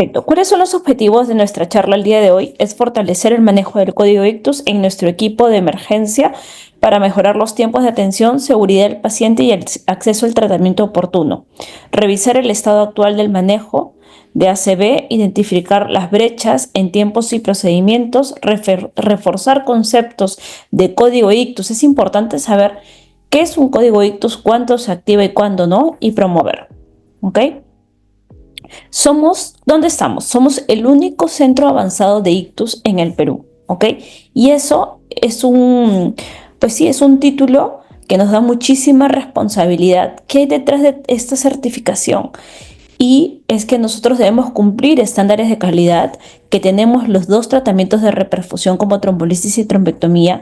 Perfecto. ¿Cuáles son los objetivos de nuestra charla el día de hoy? Es fortalecer el manejo del código ictus en nuestro equipo de emergencia para mejorar los tiempos de atención, seguridad del paciente y el acceso al tratamiento oportuno. Revisar el estado actual del manejo de ACV, identificar las brechas en tiempos y procedimientos, reforzar conceptos de código ictus. Es importante saber qué es un código ictus, cuándo se activa y cuándo no, y promover. ¿Ok? ¿Dónde estamos? Somos el único centro avanzado de ictus en el Perú, ¿ok? Y eso es pues sí, es un título que nos da muchísima responsabilidad. ¿Qué hay detrás de esta certificación? Y es que nosotros debemos cumplir estándares de calidad, que tenemos los dos tratamientos de reperfusión como trombolisis y trombectomía,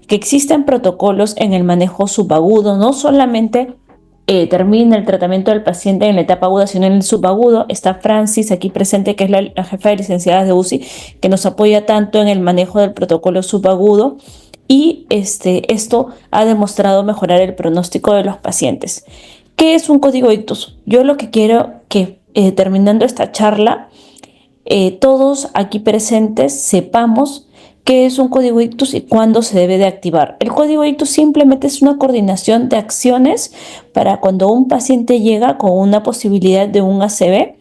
que existen protocolos en el manejo subagudo, no solamente termina el tratamiento del paciente en la etapa aguda, sino en el subagudo. Está Francis aquí presente, que es la jefa de licenciadas de UCI, que nos apoya tanto en el manejo del protocolo subagudo, y esto ha demostrado mejorar el pronóstico de los pacientes. ¿Qué es un código ictus? Yo lo que quiero que terminando esta charla, todos aquí presentes sepamos qué es un código ictus y cuándo se debe de activar. El código ictus simplemente es una coordinación de acciones para cuando un paciente llega con una posibilidad de un ACV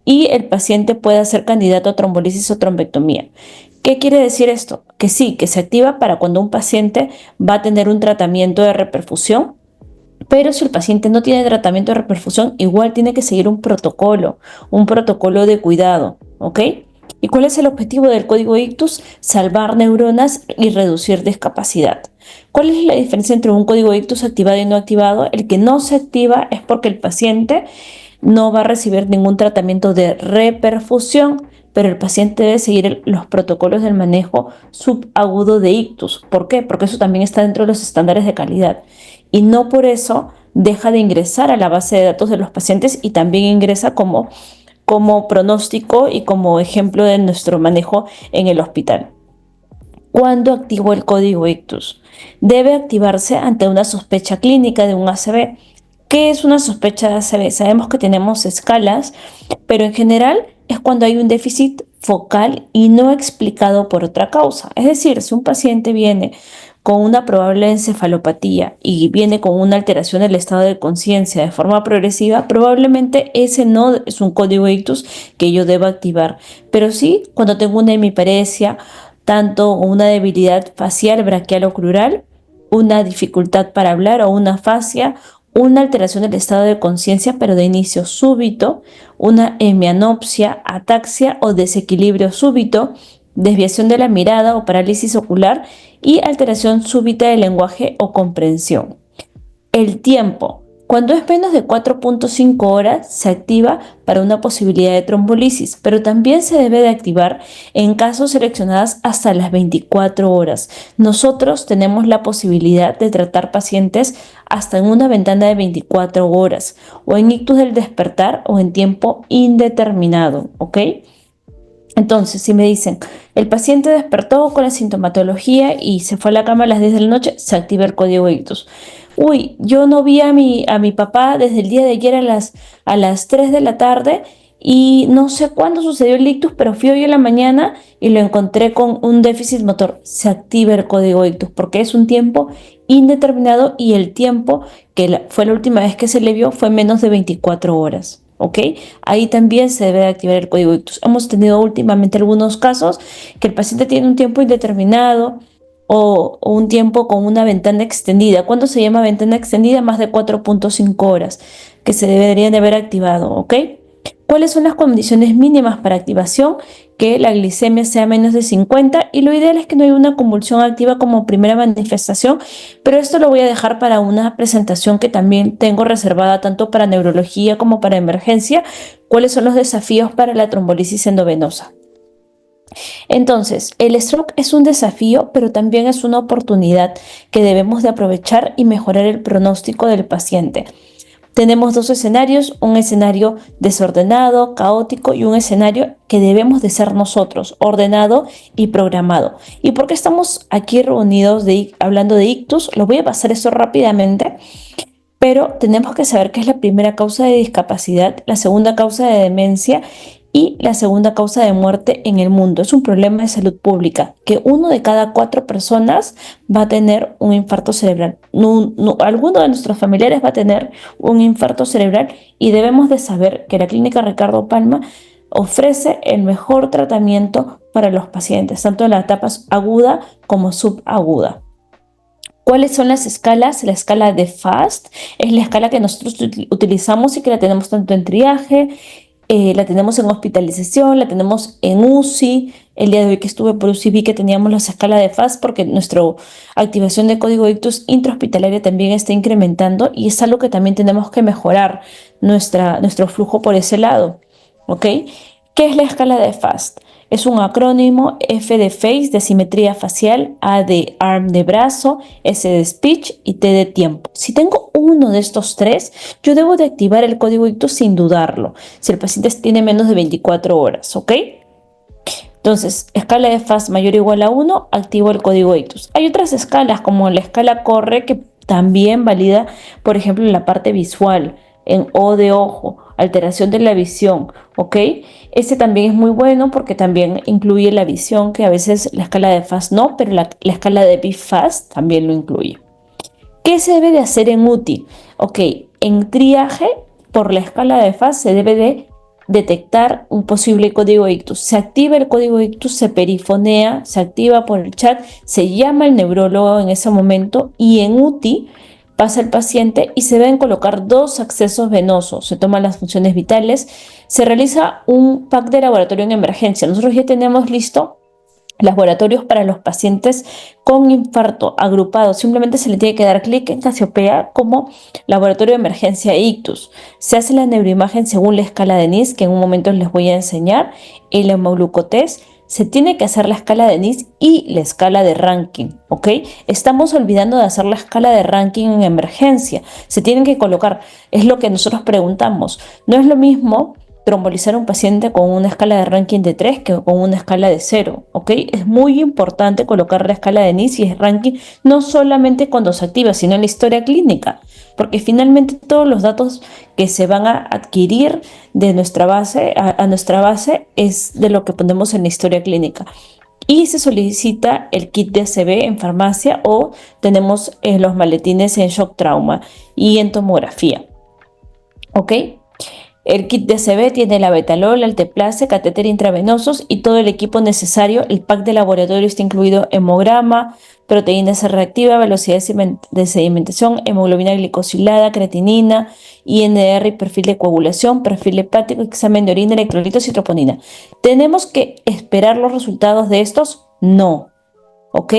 y el paciente pueda ser candidato a trombolisis o trombectomía. ¿Qué quiere decir esto? Que sí, que se activa para cuando un paciente va a tener un tratamiento de reperfusión, pero si el paciente no tiene tratamiento de reperfusión, igual tiene que seguir un protocolo de cuidado, ¿ok? ¿Y cuál es el objetivo del código ictus? Salvar neuronas y reducir discapacidad. ¿Cuál es la diferencia entre un código ictus activado y no activado? El que no se activa es porque el paciente no va a recibir ningún tratamiento de reperfusión, pero el paciente debe seguir los protocolos del manejo subagudo de ictus. ¿Por qué? Porque eso también está dentro de los estándares de calidad. Y no por eso deja de ingresar a la base de datos de los pacientes, y también ingresa como pronóstico y como ejemplo de nuestro manejo en el hospital. ¿Cuándo activó el código ictus? Debe activarse ante una sospecha clínica de un ACV. ¿Qué es una sospecha de ACV? Sabemos que tenemos escalas, pero en general es cuando hay un déficit focal y no explicado por otra causa. Es decir, si un paciente viene con una probable encefalopatía y viene con una alteración del estado de conciencia de forma progresiva, probablemente ese no es un código ictus que yo deba activar. Pero sí, cuando tengo una hemiparesia, tanto una debilidad facial, braquial o crural, una dificultad para hablar o una afasia, una alteración del estado de conciencia pero de inicio súbito, una hemianopsia, ataxia o desequilibrio súbito, desviación de la mirada o parálisis ocular y alteración súbita del lenguaje o comprensión. El tiempo. Cuando es menos de 4.5 horas, se activa para una posibilidad de trombolisis, pero también se debe de activar en casos seleccionados hasta las 24 horas. Nosotros tenemos la posibilidad de tratar pacientes hasta en una ventana de 24 horas, o en ictus del despertar o en tiempo indeterminado, ¿ok? Entonces, si me dicen, el paciente despertó con la sintomatología y se fue a la cama a las 10 de la noche, se activa el código ictus. Uy, yo no vi a mi papá desde el día de ayer a las 3 de la tarde y no sé cuándo sucedió el ictus, pero fui hoy en la mañana y lo encontré con un déficit motor. Se activa el código ictus porque es un tiempo indeterminado y el tiempo que fue la última vez que se le vio fue menos de 24 horas. ¿Ok? Ahí también se debe activar el código ictus. Hemos tenido últimamente algunos casos que el paciente tiene un tiempo indeterminado o un tiempo con una ventana extendida. ¿Cuándo se llama ventana extendida? Más de 4.5 horas que se deberían de haber activado. ¿Ok? ¿Cuáles son las condiciones mínimas para activación? Que la glicemia sea menos de 50 y lo ideal es que no haya una convulsión activa como primera manifestación, pero esto lo voy a dejar para una presentación que también tengo reservada tanto para neurología como para emergencia. ¿Cuáles son los desafíos para la trombolisis endovenosa? Entonces, el stroke es un desafío, pero también es una oportunidad que debemos de aprovechar y mejorar el pronóstico del paciente. Tenemos dos escenarios, un escenario desordenado, caótico y un escenario que debemos de ser nosotros, ordenado y programado. ¿Y por qué estamos aquí reunidos hablando de ictus? Lo voy a pasar eso rápidamente, pero tenemos que saber qué es la primera causa de discapacidad, la segunda causa de demencia y la segunda causa de muerte en el mundo. Es un problema de salud pública, que 1 de cada 4 personas va a tener un infarto cerebral. Alguno de nuestros familiares va a tener un infarto cerebral y debemos de saber que la Clínica Ricardo Palma ofrece el mejor tratamiento para los pacientes, tanto en la etapa aguda como subaguda. ¿Cuáles son las escalas? La escala de FAST es la escala que nosotros utilizamos y que la tenemos tanto en triaje, la tenemos en hospitalización, la tenemos en UCI. El día de hoy que estuve por UCI vi que teníamos la escala de FAST porque nuestra activación de código ictus intrahospitalaria también está incrementando y es algo que también tenemos que mejorar nuestro flujo por ese lado. ¿Ok? ¿Qué es la escala de FAST? Es un acrónimo: F de face, de simetría facial, A de arm, de brazo, S de speech y T de tiempo. Si tengo uno de estos tres, yo debo de activar el código ictus sin dudarlo, si el paciente tiene menos de 24 horas, ¿ok? Entonces, escala de FAST mayor o igual a 1, activo el código ictus. Hay otras escalas, como la escala Corre, que también valida, por ejemplo, la parte visual, en O de ojo, alteración de la visión, ¿ok? Este también es muy bueno porque también incluye la visión, que a veces la escala de FAST no, pero la escala de BFAST también lo incluye. ¿Qué se debe de hacer en UTI? Ok, en triaje, por la escala de FAST se debe de detectar un posible código ictus. Se activa el código ictus, se perifonea, se activa por el chat, se llama al neurólogo en ese momento y en UTI pasa el paciente y se deben colocar 2 accesos venosos, se toman las funciones vitales, se realiza un pack de laboratorio en emergencia. Nosotros ya tenemos listo laboratorios para los pacientes con infarto agrupado. Simplemente se le tiene que dar clic en Casiopea como laboratorio de emergencia ictus. Se hace la neuroimagen según la escala de NIS, que en un momento les voy a enseñar, el hemoglucotest. Se tiene que hacer la escala de NIS y la escala de ranking, ¿ok? Estamos olvidando de hacer la escala de ranking en emergencia. Se tienen que colocar, es lo que nosotros preguntamos. No es lo mismo trombolizar a un paciente con una escala de ranking de 3 que con una escala de 0, ¿ok? Es muy importante colocar la escala de NIS y el ranking no solamente cuando se activa, sino en la historia clínica, porque finalmente todos los datos que se van a adquirir de nuestra base a nuestra base es de lo que ponemos en la historia clínica. Y se solicita el kit de ACV en farmacia o tenemos los maletines en shock trauma y en tomografía, ¿ok? El kit de ACV tiene la betalol, alteplase, catéter intravenosos y todo el equipo necesario. El pack de laboratorio está incluido hemograma, proteína C reactiva, velocidad de sedimentación, hemoglobina glicosilada, creatinina, INR y perfil de coagulación, perfil hepático, examen de orina, electrolitos y troponina. ¿Tenemos que esperar los resultados de estos? No, ¿ok?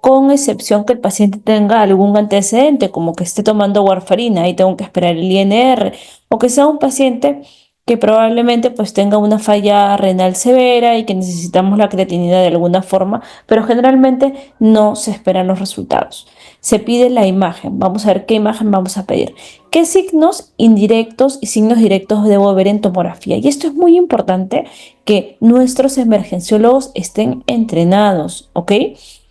Con excepción que el paciente tenga algún antecedente, como que esté tomando warfarina y tengo que esperar el INR, o que sea un paciente que probablemente pues tenga una falla renal severa y que necesitamos la creatinina de alguna forma, pero generalmente no se esperan los resultados. Se pide la imagen. Vamos a ver qué imagen vamos a pedir. ¿Qué signos indirectos y signos directos debo ver en tomografía? Y esto es muy importante, que nuestros emergenciólogos estén entrenados, ¿ok?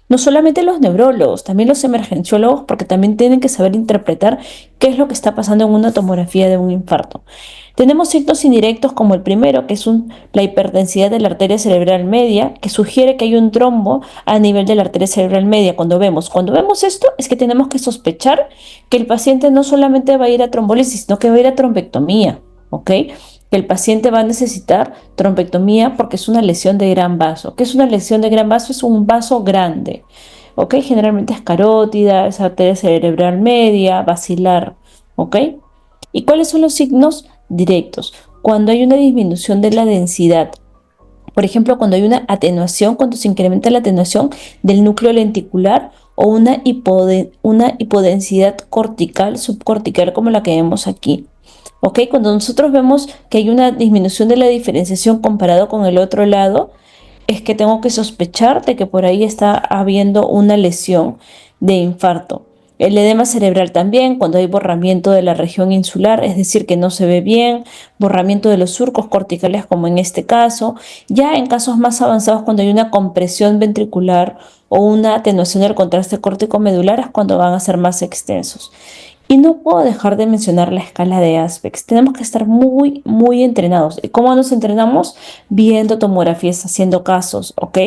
No solamente los neurólogos, también los emergenciólogos, porque también tienen que saber interpretar qué es lo que está pasando en una tomografía de un infarto. Tenemos signos indirectos como el primero, que es la hiperdensidad de la arteria cerebral media, que sugiere que hay un trombo a nivel de la arteria cerebral media. Cuando vemos esto, es que tenemos que sospechar que el paciente no solamente va a ir a trombólisis, sino que va a ir a trombectomía, ¿ok? Que el paciente va a necesitar trombectomía porque es una lesión de gran vaso. ¿Qué es una lesión de gran vaso? Es un vaso grande, ¿ok? Generalmente es carótida, es arteria cerebral media, basilar, ¿ok? ¿Y cuáles son los signos directos? Cuando hay una disminución de la densidad. Por ejemplo, cuando hay una atenuación, cuando se incrementa la atenuación del núcleo lenticular o una hipodensidad cortical, subcortical, como la que vemos aquí. ¿Ok? Cuando nosotros vemos que hay una disminución de la diferenciación comparado con el otro lado, es que tengo que sospechar de que por ahí está habiendo una lesión de infarto. El edema cerebral también, cuando hay borramiento de la región insular, es decir, que no se ve bien, borramiento de los surcos corticales como en este caso. Ya en casos más avanzados, cuando hay una compresión ventricular o una atenuación del contraste córtico medular, es cuando van a ser más extensos. Y no puedo dejar de mencionar la escala de Aspects. Tenemos que estar muy, muy entrenados. ¿Cómo nos entrenamos? Viendo tomografías, haciendo casos, ¿ok?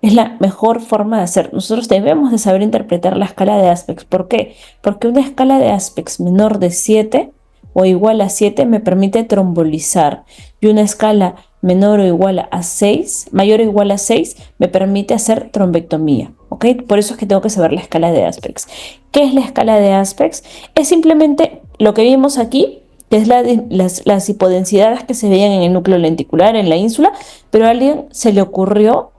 Es la mejor forma de hacer. Nosotros debemos de saber interpretar la escala de Aspects. ¿Por qué? Porque una escala de Aspects menor de 7 o igual a 7 me permite trombolizar. Y una escala menor o igual a 6, mayor o igual a 6, me permite hacer trombectomía. ¿Ok? Por eso es que tengo que saber la escala de Aspects. ¿Qué es la escala de Aspects? Es simplemente lo que vimos aquí, que es las hipodensidades que se veían en el núcleo lenticular, en la ínsula, pero a alguien se le ocurrió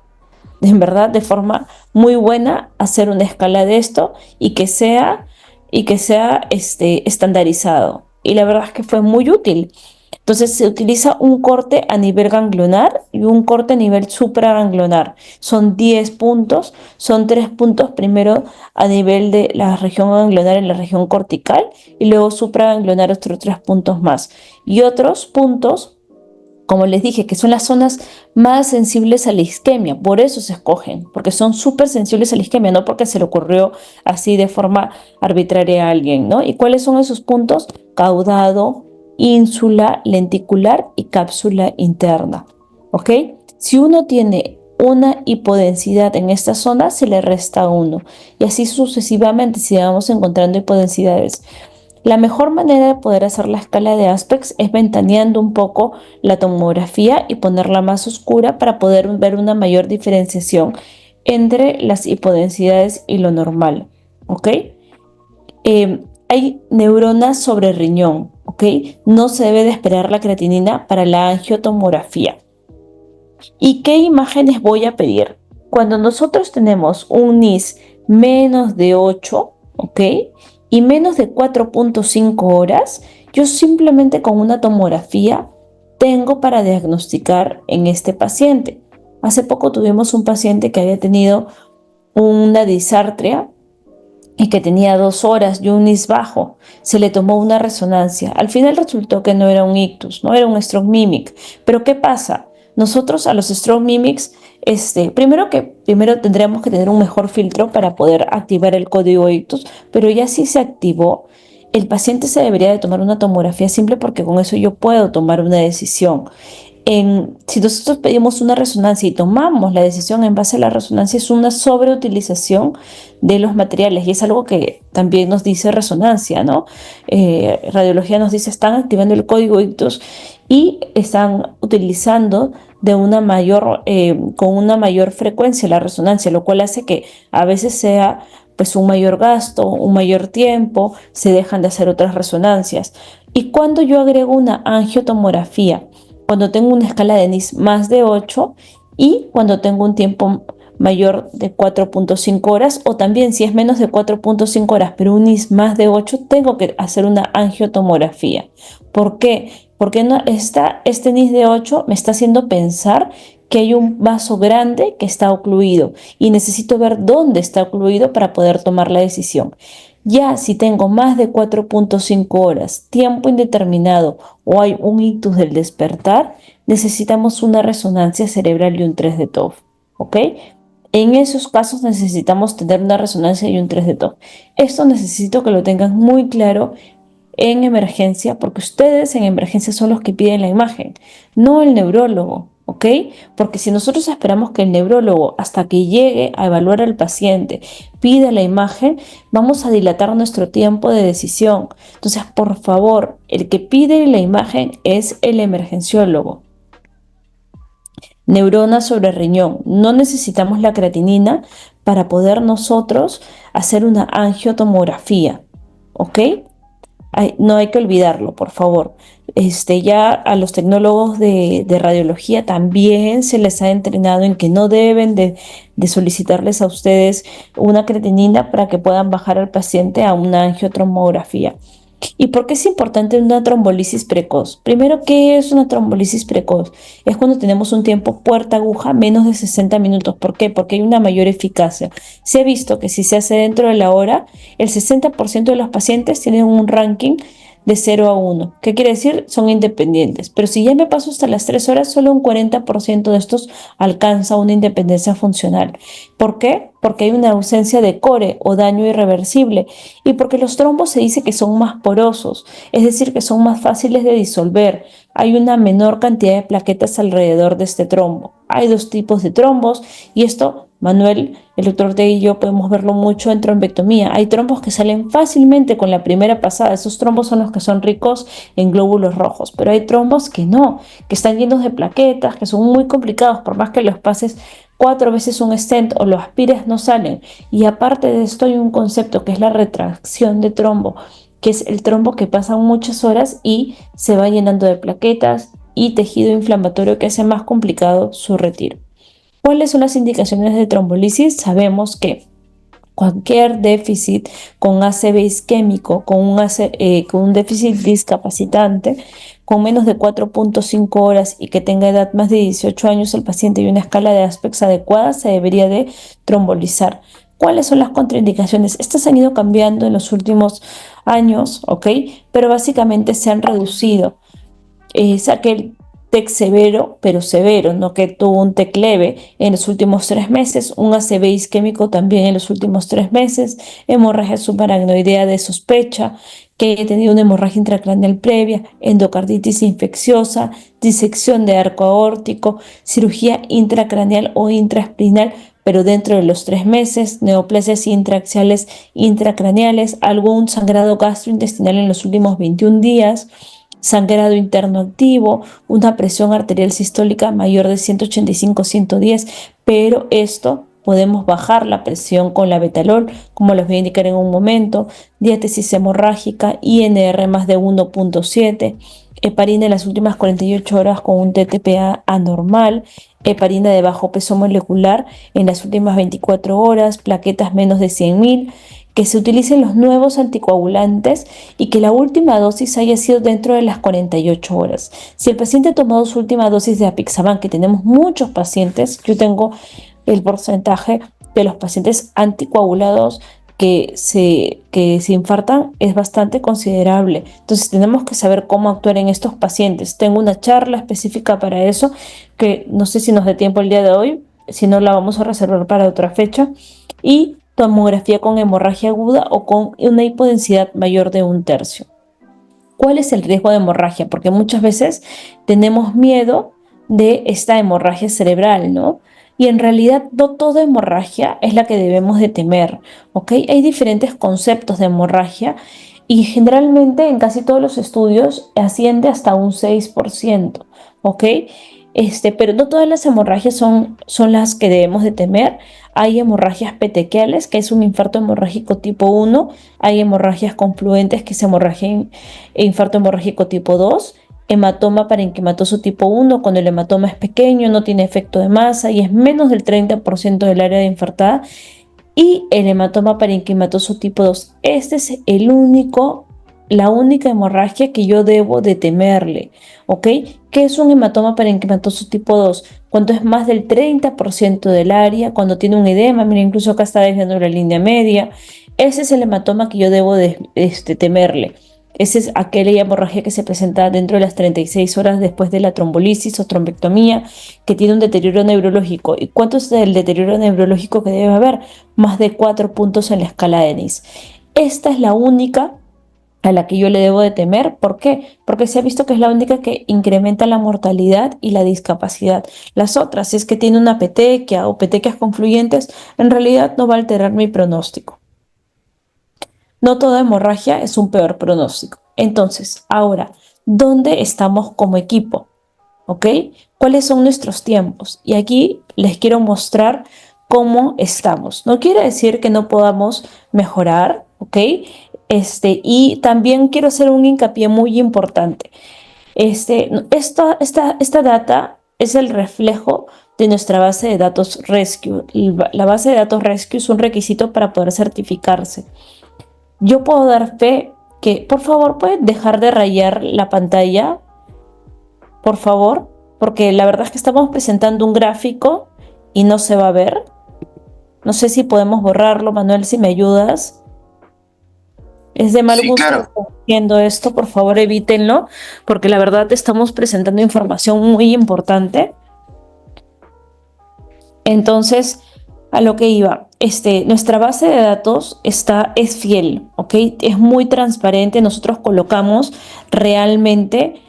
en verdad de forma muy buena hacer una escala de esto y que sea estandarizado. Y la verdad es que fue muy útil. Entonces se utiliza un corte a nivel ganglionar y un corte a nivel supraganglionar. Son 10 puntos, son 3 puntos primero a nivel de la región ganglionar en la región cortical y luego supraganglionar otros 3 puntos más. Y otros puntos, como les dije, que son las zonas más sensibles a la isquemia, por eso se escogen, porque son súper sensibles a la isquemia, no porque se le ocurrió así de forma arbitraria a alguien, ¿no? ¿Y cuáles son esos puntos? Caudado, ínsula, lenticular y cápsula interna, ¿ok? Si uno tiene una hipodensidad en esta zona, se le resta uno, y así sucesivamente, si vamos encontrando hipodensidades. La mejor manera de poder hacer la escala de Aspects es ventaneando un poco la tomografía y ponerla más oscura para poder ver una mayor diferenciación entre las hipodensidades y lo normal, ¿ok? Hay neuronas sobre riñón, ¿ok? No se debe de esperar la creatinina para la angiotomografía. ¿Y qué imágenes voy a pedir? Cuando nosotros tenemos un NIS menos de 8, ¿ok? Y menos de 4.5 horas, yo simplemente con una tomografía tengo para diagnosticar en este paciente. Hace poco tuvimos un paciente que había tenido una disartria y que tenía 2 horas y un NIS bajo. Se le tomó una resonancia. Al final resultó que no era un ictus, no era un stroke mimic. Pero ¿qué pasa? Nosotros a los stroke mimics, primero tendríamos que tener un mejor filtro para poder activar el código ictus, pero ya si se activó, el paciente se debería de tomar una tomografía simple porque con eso yo puedo tomar una decisión. Si nosotros pedimos una resonancia y tomamos la decisión en base a la resonancia, es una sobreutilización de los materiales y es algo que también nos dice resonancia, ¿no? Radiología nos dice están activando el código ictus y están utilizando con una mayor frecuencia la resonancia, lo cual hace que a veces sea pues un mayor gasto, un mayor tiempo, se dejan de hacer otras resonancias. Y cuando yo agrego una angiotomografía, cuando tengo una escala de NIS más de 8 y cuando tengo un tiempo mayor de 4.5 horas, o también si es menos de 4.5 horas, pero un NIS más de 8, tengo que hacer una angiotomografía. ¿Por qué? Porque este NIS de 8 me está haciendo pensar que hay un vaso grande que está ocluido y necesito ver dónde está ocluido para poder tomar la decisión. Ya si tengo más de 4.5 horas, tiempo indeterminado o hay un ictus del despertar, necesitamos una resonancia cerebral y un 3 de TOF, ¿ok? En esos casos necesitamos tener una resonancia y un 3 de TOF. Esto necesito que lo tengan muy claro en emergencia, porque ustedes en emergencia son los que piden la imagen, no el neurólogo, ¿ok? Porque si nosotros esperamos que el neurólogo, hasta que llegue a evaluar al paciente, pida la imagen, vamos a dilatar nuestro tiempo de decisión. Entonces, por favor, el que pide la imagen es el emergenciólogo. Neurona sobre riñón. No necesitamos la creatinina para poder nosotros hacer una angiotomografía, ¿ok? No hay que olvidarlo, por favor. Ya a los tecnólogos de radiología también se les ha entrenado en que no deben de solicitarles a ustedes una creatinina para que puedan bajar al paciente a una angiotomografía. ¿Y por qué es importante una trombolisis precoz? Primero, ¿qué es una trombolisis precoz? Es cuando tenemos un tiempo puerta-aguja menos de 60 minutos. ¿Por qué? Porque hay una mayor eficacia. Se ha visto que si se hace dentro de la hora, el 60% de los pacientes tienen un ranking de 0 a 1. ¿Qué quiere decir? Son independientes. Pero si ya me paso hasta las 3 horas, solo un 40% de estos alcanza una independencia funcional. ¿Por qué? Porque hay una ausencia de core o daño irreversible y porque los trombos se dice que son más porosos, es decir, que son más fáciles de disolver. Hay una menor cantidad de plaquetas alrededor de este trombo. Hay dos tipos de trombos y esto, Manuel, el doctor Ortega y yo podemos verlo mucho en trombectomía. Hay trombos que salen fácilmente con la primera pasada. Esos trombos son los que son ricos en glóbulos rojos, pero hay trombos que no, que están llenos de plaquetas, que son muy complicados, por más que los pases 4 veces un stent o lo aspires, no salen. Y aparte de esto hay un concepto que es la retracción de trombo, que es el trombo que pasa muchas horas y se va llenando de plaquetas y tejido inflamatorio que hace más complicado su retiro. ¿Cuáles son las indicaciones de trombolisis? Sabemos que cualquier déficit con ACV isquémico, con un déficit discapacitante, con menos de 4.5 horas y que tenga edad más de 18 años el paciente y una escala de Aspex adecuada, se debería de trombolizar. ¿Cuáles son las contraindicaciones? Estas han ido cambiando en los últimos años, ¿ok? Pero básicamente se han reducido. Es aquel TEC severo, pero severo, no que tuvo un TEC leve en los últimos 3 meses, un ACV isquémico también en los últimos 3 meses, hemorragia subaracnoidea de sospecha, que haya tenido una hemorragia intracraneal previa, endocarditis infecciosa, disección de arco aórtico, cirugía intracraneal o intraespinal, pero dentro de los 3 meses, neoplasias intraaxiales intracraneales, algún sangrado gastrointestinal en los últimos 21 días, sangrado interno activo, una presión arterial sistólica mayor de 185-110, pero esto podemos bajar la presión con la betalol, como les voy a indicar en un momento, diátesis hemorrágica, INR más de 1.7, heparina en las últimas 48 horas con un TTPA anormal, heparina de bajo peso molecular en las últimas 24 horas, plaquetas menos de 100.000, que se utilicen los nuevos anticoagulantes y que la última dosis haya sido dentro de las 48 horas. Si el paciente ha tomado su última dosis de apixaban, que tenemos muchos pacientes, yo tengo el porcentaje de los pacientes anticoagulados que se infartan es bastante considerable. Entonces tenemos que saber cómo actuar en estos pacientes. Tengo una charla específica para eso que no sé si nos dé tiempo el día de hoy, si no la vamos a reservar para otra fecha. Y tomografía con hemorragia aguda o con una hipodensidad mayor de 1/3. ¿Cuál es el riesgo de hemorragia? Porque muchas veces tenemos miedo de esta hemorragia cerebral, ¿no? Y en realidad no toda hemorragia es la que debemos de temer, ¿ok? Hay diferentes conceptos de hemorragia y generalmente en casi todos los estudios asciende hasta un 6%, ¿ok? Pero no todas las hemorragias son las que debemos de temer. Hay hemorragias petequiales, que es un infarto hemorrágico tipo 1. Hay hemorragias confluentes, que es infarto hemorrágico tipo 2. Hematoma parenquimatoso tipo 1, cuando el hematoma es pequeño, no tiene efecto de masa y es menos del 30% del área de infartada. Y el hematoma parenquimatoso tipo 2. Este es la única hemorragia que yo debo de temerle, ¿ok? ¿Qué es un hematoma parenquimatoso tipo 2? Cuando es más del 30% del área, cuando tiene un edema, mira, incluso acá está desviando la línea media. Ese es el hematoma que yo debo de temerle. Esa es aquella hemorragia que se presenta dentro de las 36 horas después de la trombolisis o trombectomía, que tiene un deterioro neurológico. ¿Y cuánto es el deterioro neurológico que debe haber? Más de 4 puntos en la escala de Nice. Esta es la única a la que yo le debo de temer. ¿Por qué? Porque se ha visto que es la única que incrementa la mortalidad y la discapacidad. Las otras, si es que tiene una petequia o petequias confluyentes, en realidad no va a alterar mi pronóstico. No toda hemorragia es un peor pronóstico. Entonces, ahora, ¿dónde estamos como equipo? ¿Ok? ¿Cuáles son nuestros tiempos? Y aquí les quiero mostrar cómo estamos. No quiere decir que no podamos mejorar, ¿ok? Y también quiero hacer un hincapié muy importante. Esta data es el reflejo de nuestra base de datos Rescue. La base de datos Rescue es un requisito para poder certificarse. Yo puedo dar fe que, por favor, pueden dejar de rayar la pantalla, por favor, porque la verdad es que estamos presentando un gráfico y no se va a ver. No sé si podemos borrarlo, Manuel, si me ayudas. Es de mal Sí, gusto que claro. estén haciendo esto, por favor evítenlo, porque la verdad estamos presentando información muy importante. Entonces, a lo que iba, nuestra base de datos es fiel, ¿ok? Es muy transparente, nosotros colocamos realmente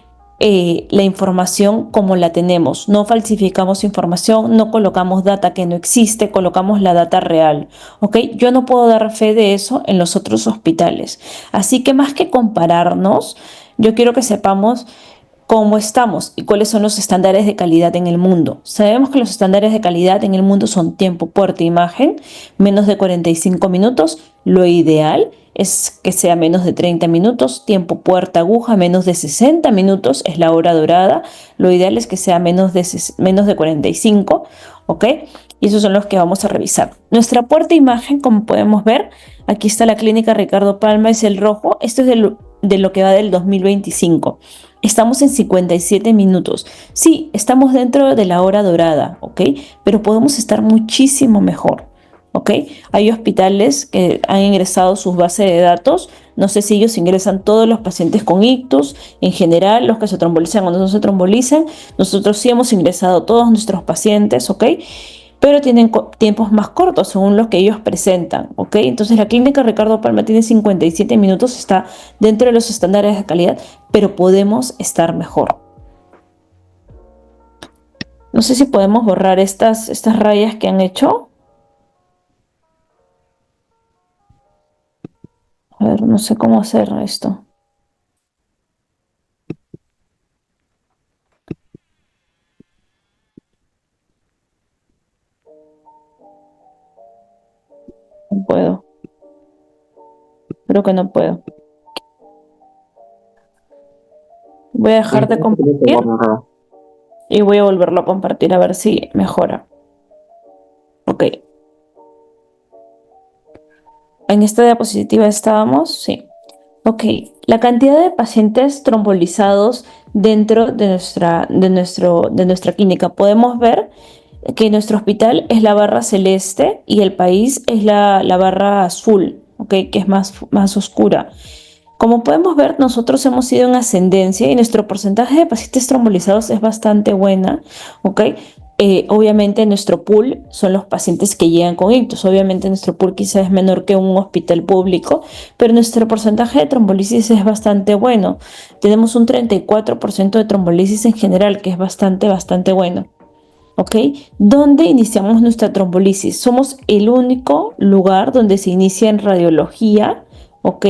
la información como la tenemos, no falsificamos información, no colocamos data que no existe, colocamos la data real, ¿ok? Yo no puedo dar fe de eso en los otros hospitales, así que más que compararnos, yo quiero que sepamos cómo estamos y cuáles son los estándares de calidad en el mundo. Sabemos que los estándares de calidad en el mundo son tiempo, puerta, imagen, menos de 45 minutos. Lo ideal es que sea menos de 30 minutos, tiempo, puerta, aguja, menos de 60 minutos es la hora dorada. Lo ideal es que sea menos de 45, ¿ok? Y esos son los que vamos a revisar. Nuestra puerta imagen, como podemos ver, aquí está la clínica Ricardo Palma, es el rojo. Esto es de lo que va del 2025. Estamos en 57 minutos. Sí, estamos dentro de la hora dorada, ¿ok? Pero podemos estar muchísimo mejor, ¿ok? Hay hospitales que han ingresado sus bases de datos. No sé si ellos ingresan todos los pacientes con ictus, en general, los que se trombolizan o no se trombolizan. Nosotros sí hemos ingresado todos nuestros pacientes, ¿ok? Pero tienen tiempos más cortos según los que ellos presentan, ¿ok? Entonces la clínica Ricardo Palma tiene 57 minutos, está dentro de los estándares de calidad, pero podemos estar mejor. No sé si podemos borrar estas rayas que han hecho. A ver, no sé cómo hacer esto. No puedo. Creo que no puedo. Voy a dejar de compartir y voy a volverlo a compartir a ver si mejora. Ok. En esta diapositiva estábamos, sí. Ok, la cantidad de pacientes trombolizados dentro de nuestra clínica. Podemos ver que nuestro hospital es la barra celeste y el país es la barra azul, ok, que es más oscura. Como podemos ver, nosotros hemos ido en ascendencia y nuestro porcentaje de pacientes trombolizados es bastante buena, ¿ok? Obviamente nuestro pool son los pacientes que llegan con ictus. Obviamente nuestro pool quizás es menor que un hospital público, pero nuestro porcentaje de trombolisis es bastante bueno. Tenemos un 34% de trombolisis en general, que es bastante bueno. ¿Ok? ¿Dónde iniciamos nuestra trombolisis? Somos el único lugar donde se inicia en radiología, ¿ok?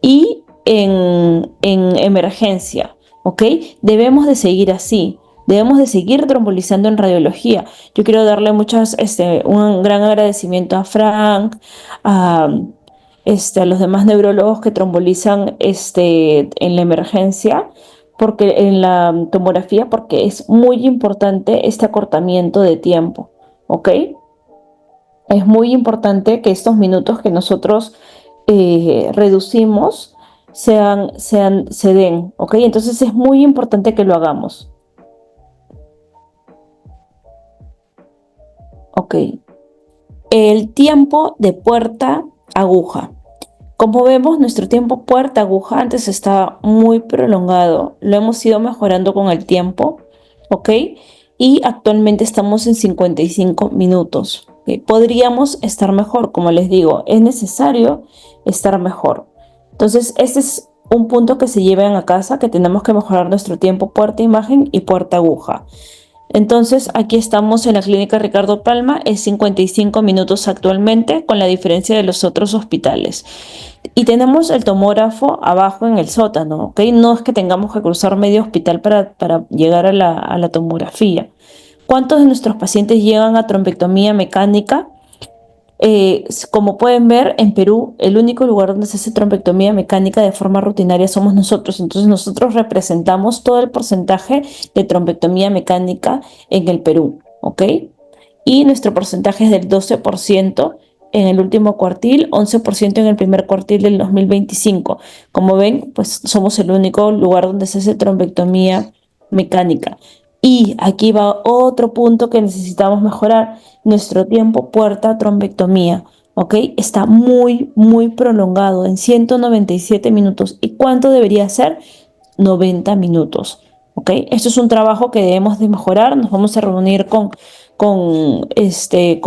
Y en emergencia, ¿ok? Debemos de seguir así, debemos de seguir trombolizando en radiología. Yo quiero darle un gran agradecimiento a Frank, a, a los demás neurólogos que trombolizan en la emergencia, porque en la tomografía, porque es muy importante este acortamiento de tiempo, ¿ok? Es muy importante que estos minutos que nosotros reducimos se den, ¿ok? Entonces es muy importante que lo hagamos, ¿ok? El tiempo de puerta aguja. Como vemos, nuestro tiempo puerta aguja antes estaba muy prolongado, lo hemos ido mejorando con el tiempo, ¿ok? Y actualmente estamos en 55 minutos. ¿Ok? Podríamos estar mejor, como les digo, es necesario estar mejor. Entonces, este es un punto que se lleven a casa, que tenemos que mejorar nuestro tiempo puerta imagen y puerta aguja. Entonces, aquí estamos en la clínica Ricardo Palma, es 55 minutos actualmente, con la diferencia de los otros hospitales. Y tenemos el tomógrafo abajo en el sótano, ¿ok? No es que tengamos que cruzar medio hospital para llegar a la tomografía. ¿Cuántos de nuestros pacientes llegan a trombectomía mecánica? Como pueden ver, en Perú, el único lugar donde se hace trombectomía mecánica de forma rutinaria somos nosotros. Entonces, nosotros representamos todo el porcentaje de trombectomía mecánica en el Perú, ¿ok? Y nuestro porcentaje es del 12% en el último cuartil, 11% en el primer cuartil del 2025. Como ven, pues somos el único lugar donde se hace trombectomía mecánica. Y aquí va otro punto que necesitamos mejorar, nuestro tiempo puerta trombectomía, ¿ok? Está muy, muy prolongado en 197 minutos. ¿Y cuánto debería ser? 90 minutos. ¿Ok? Esto es un trabajo que debemos de mejorar. Nos vamos a reunir con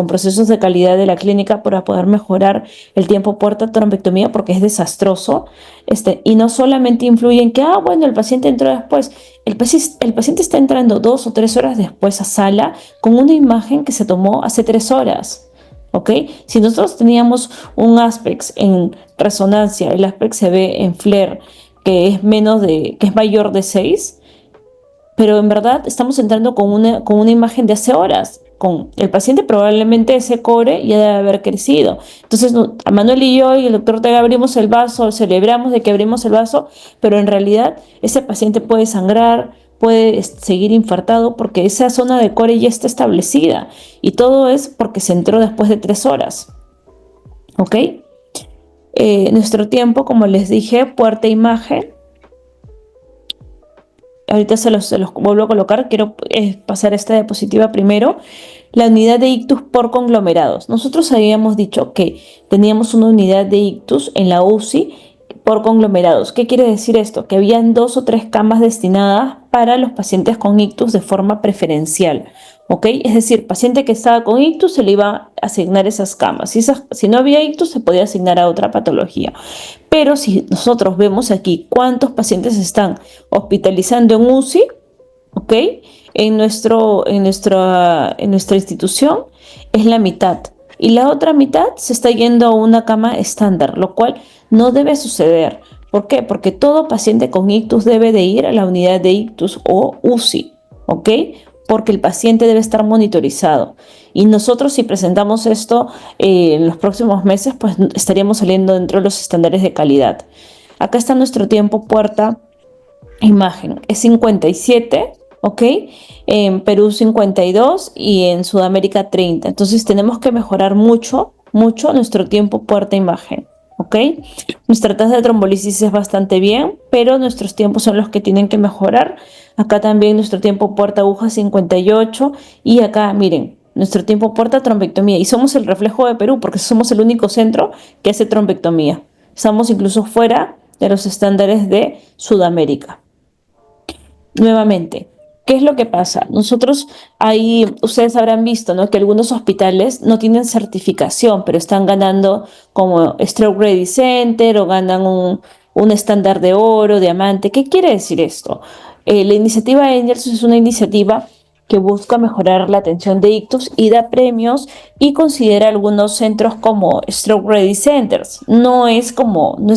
procesos de calidad de la clínica para poder mejorar el tiempo puerta trombectomía porque es desastroso. Y no solamente influye en que, bueno, el paciente entró después. El paciente está entrando 2 o 3 horas después a sala con una imagen que se tomó hace 3 horas. ¿Ok? Si nosotros teníamos un Aspect en resonancia, el Aspect se ve en FLAIR, que es mayor de 6, pero en verdad estamos entrando con una imagen de hace horas. Con el paciente probablemente ese core ya debe haber crecido. Entonces, a Manuel y yo y el doctor Ortega abrimos el vaso, celebramos de que abrimos el vaso, pero en realidad ese paciente puede sangrar, puede seguir infartado porque esa zona de core ya está establecida y todo es porque se entró después de 3 horas. ¿Ok? Nuestro tiempo, como les dije, puerta imagen. Ahorita se los vuelvo a colocar, quiero pasar esta diapositiva primero. La unidad de ictus por conglomerados. Nosotros habíamos dicho que teníamos una unidad de ictus en la UCI por conglomerados. ¿Qué quiere decir esto? Que habían 2 o 3 camas destinadas para los pacientes con ictus de forma preferencial. ¿Ok? Es decir, paciente que estaba con ictus se le iba a asignar esas camas. Si no había ictus, se podía asignar a otra patología. Pero si nosotros vemos aquí cuántos pacientes están hospitalizando en UCI, ¿ok? En nuestra institución es la mitad. Y la otra mitad se está yendo a una cama estándar, lo cual no debe suceder. ¿Por qué? Porque todo paciente con ictus debe de ir a la unidad de ictus o UCI, ¿ok? Porque el paciente debe estar monitorizado. Y nosotros si presentamos esto en los próximos meses, pues estaríamos saliendo dentro de los estándares de calidad. Acá está nuestro tiempo puerta imagen. Es 57, ¿ok? En Perú 52 y en Sudamérica 30. Entonces tenemos que mejorar mucho, mucho nuestro tiempo puerta imagen. ¿Ok? Nuestra tasa de trombolisis es bastante bien, pero nuestros tiempos son los que tienen que mejorar. Acá también nuestro tiempo puerta aguja 58 y acá, miren, nuestro tiempo puerta trombectomía. Y somos el reflejo de Perú porque somos el único centro que hace trombectomía. Estamos incluso fuera de los estándares de Sudamérica. Nuevamente, ¿qué es lo que pasa? Nosotros ahí, ustedes habrán visto, ¿no?, que algunos hospitales no tienen certificación, pero están ganando como Stroke Ready Center o ganan un estándar de oro, diamante. ¿Qué quiere decir esto? La iniciativa Angels es una iniciativa que busca mejorar la atención de ictus y da premios y considera algunos centros como Stroke Ready Centers. No es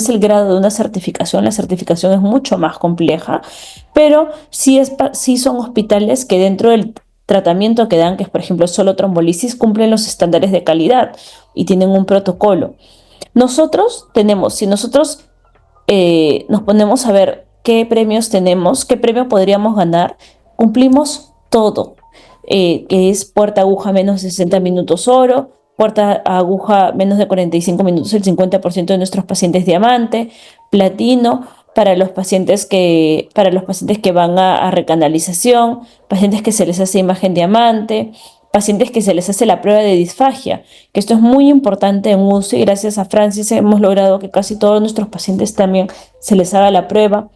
el grado de una certificación, la certificación es mucho más compleja, pero sí son hospitales que dentro del tratamiento que dan, que es por ejemplo solo trombolisis, cumplen los estándares de calidad y tienen un protocolo. Si nosotros nos ponemos a ver qué premios tenemos, qué premio podríamos ganar, cumplimos todo, que es puerta aguja menos de 60 minutos oro, puerta aguja menos de 45 minutos, el 50% de nuestros pacientes diamante, platino, para los pacientes que van a recanalización, pacientes que se les hace imagen diamante, pacientes que se les hace la prueba de disfagia, que esto es muy importante en UCI. Gracias a Francis hemos logrado que casi todos nuestros pacientes también se les haga la prueba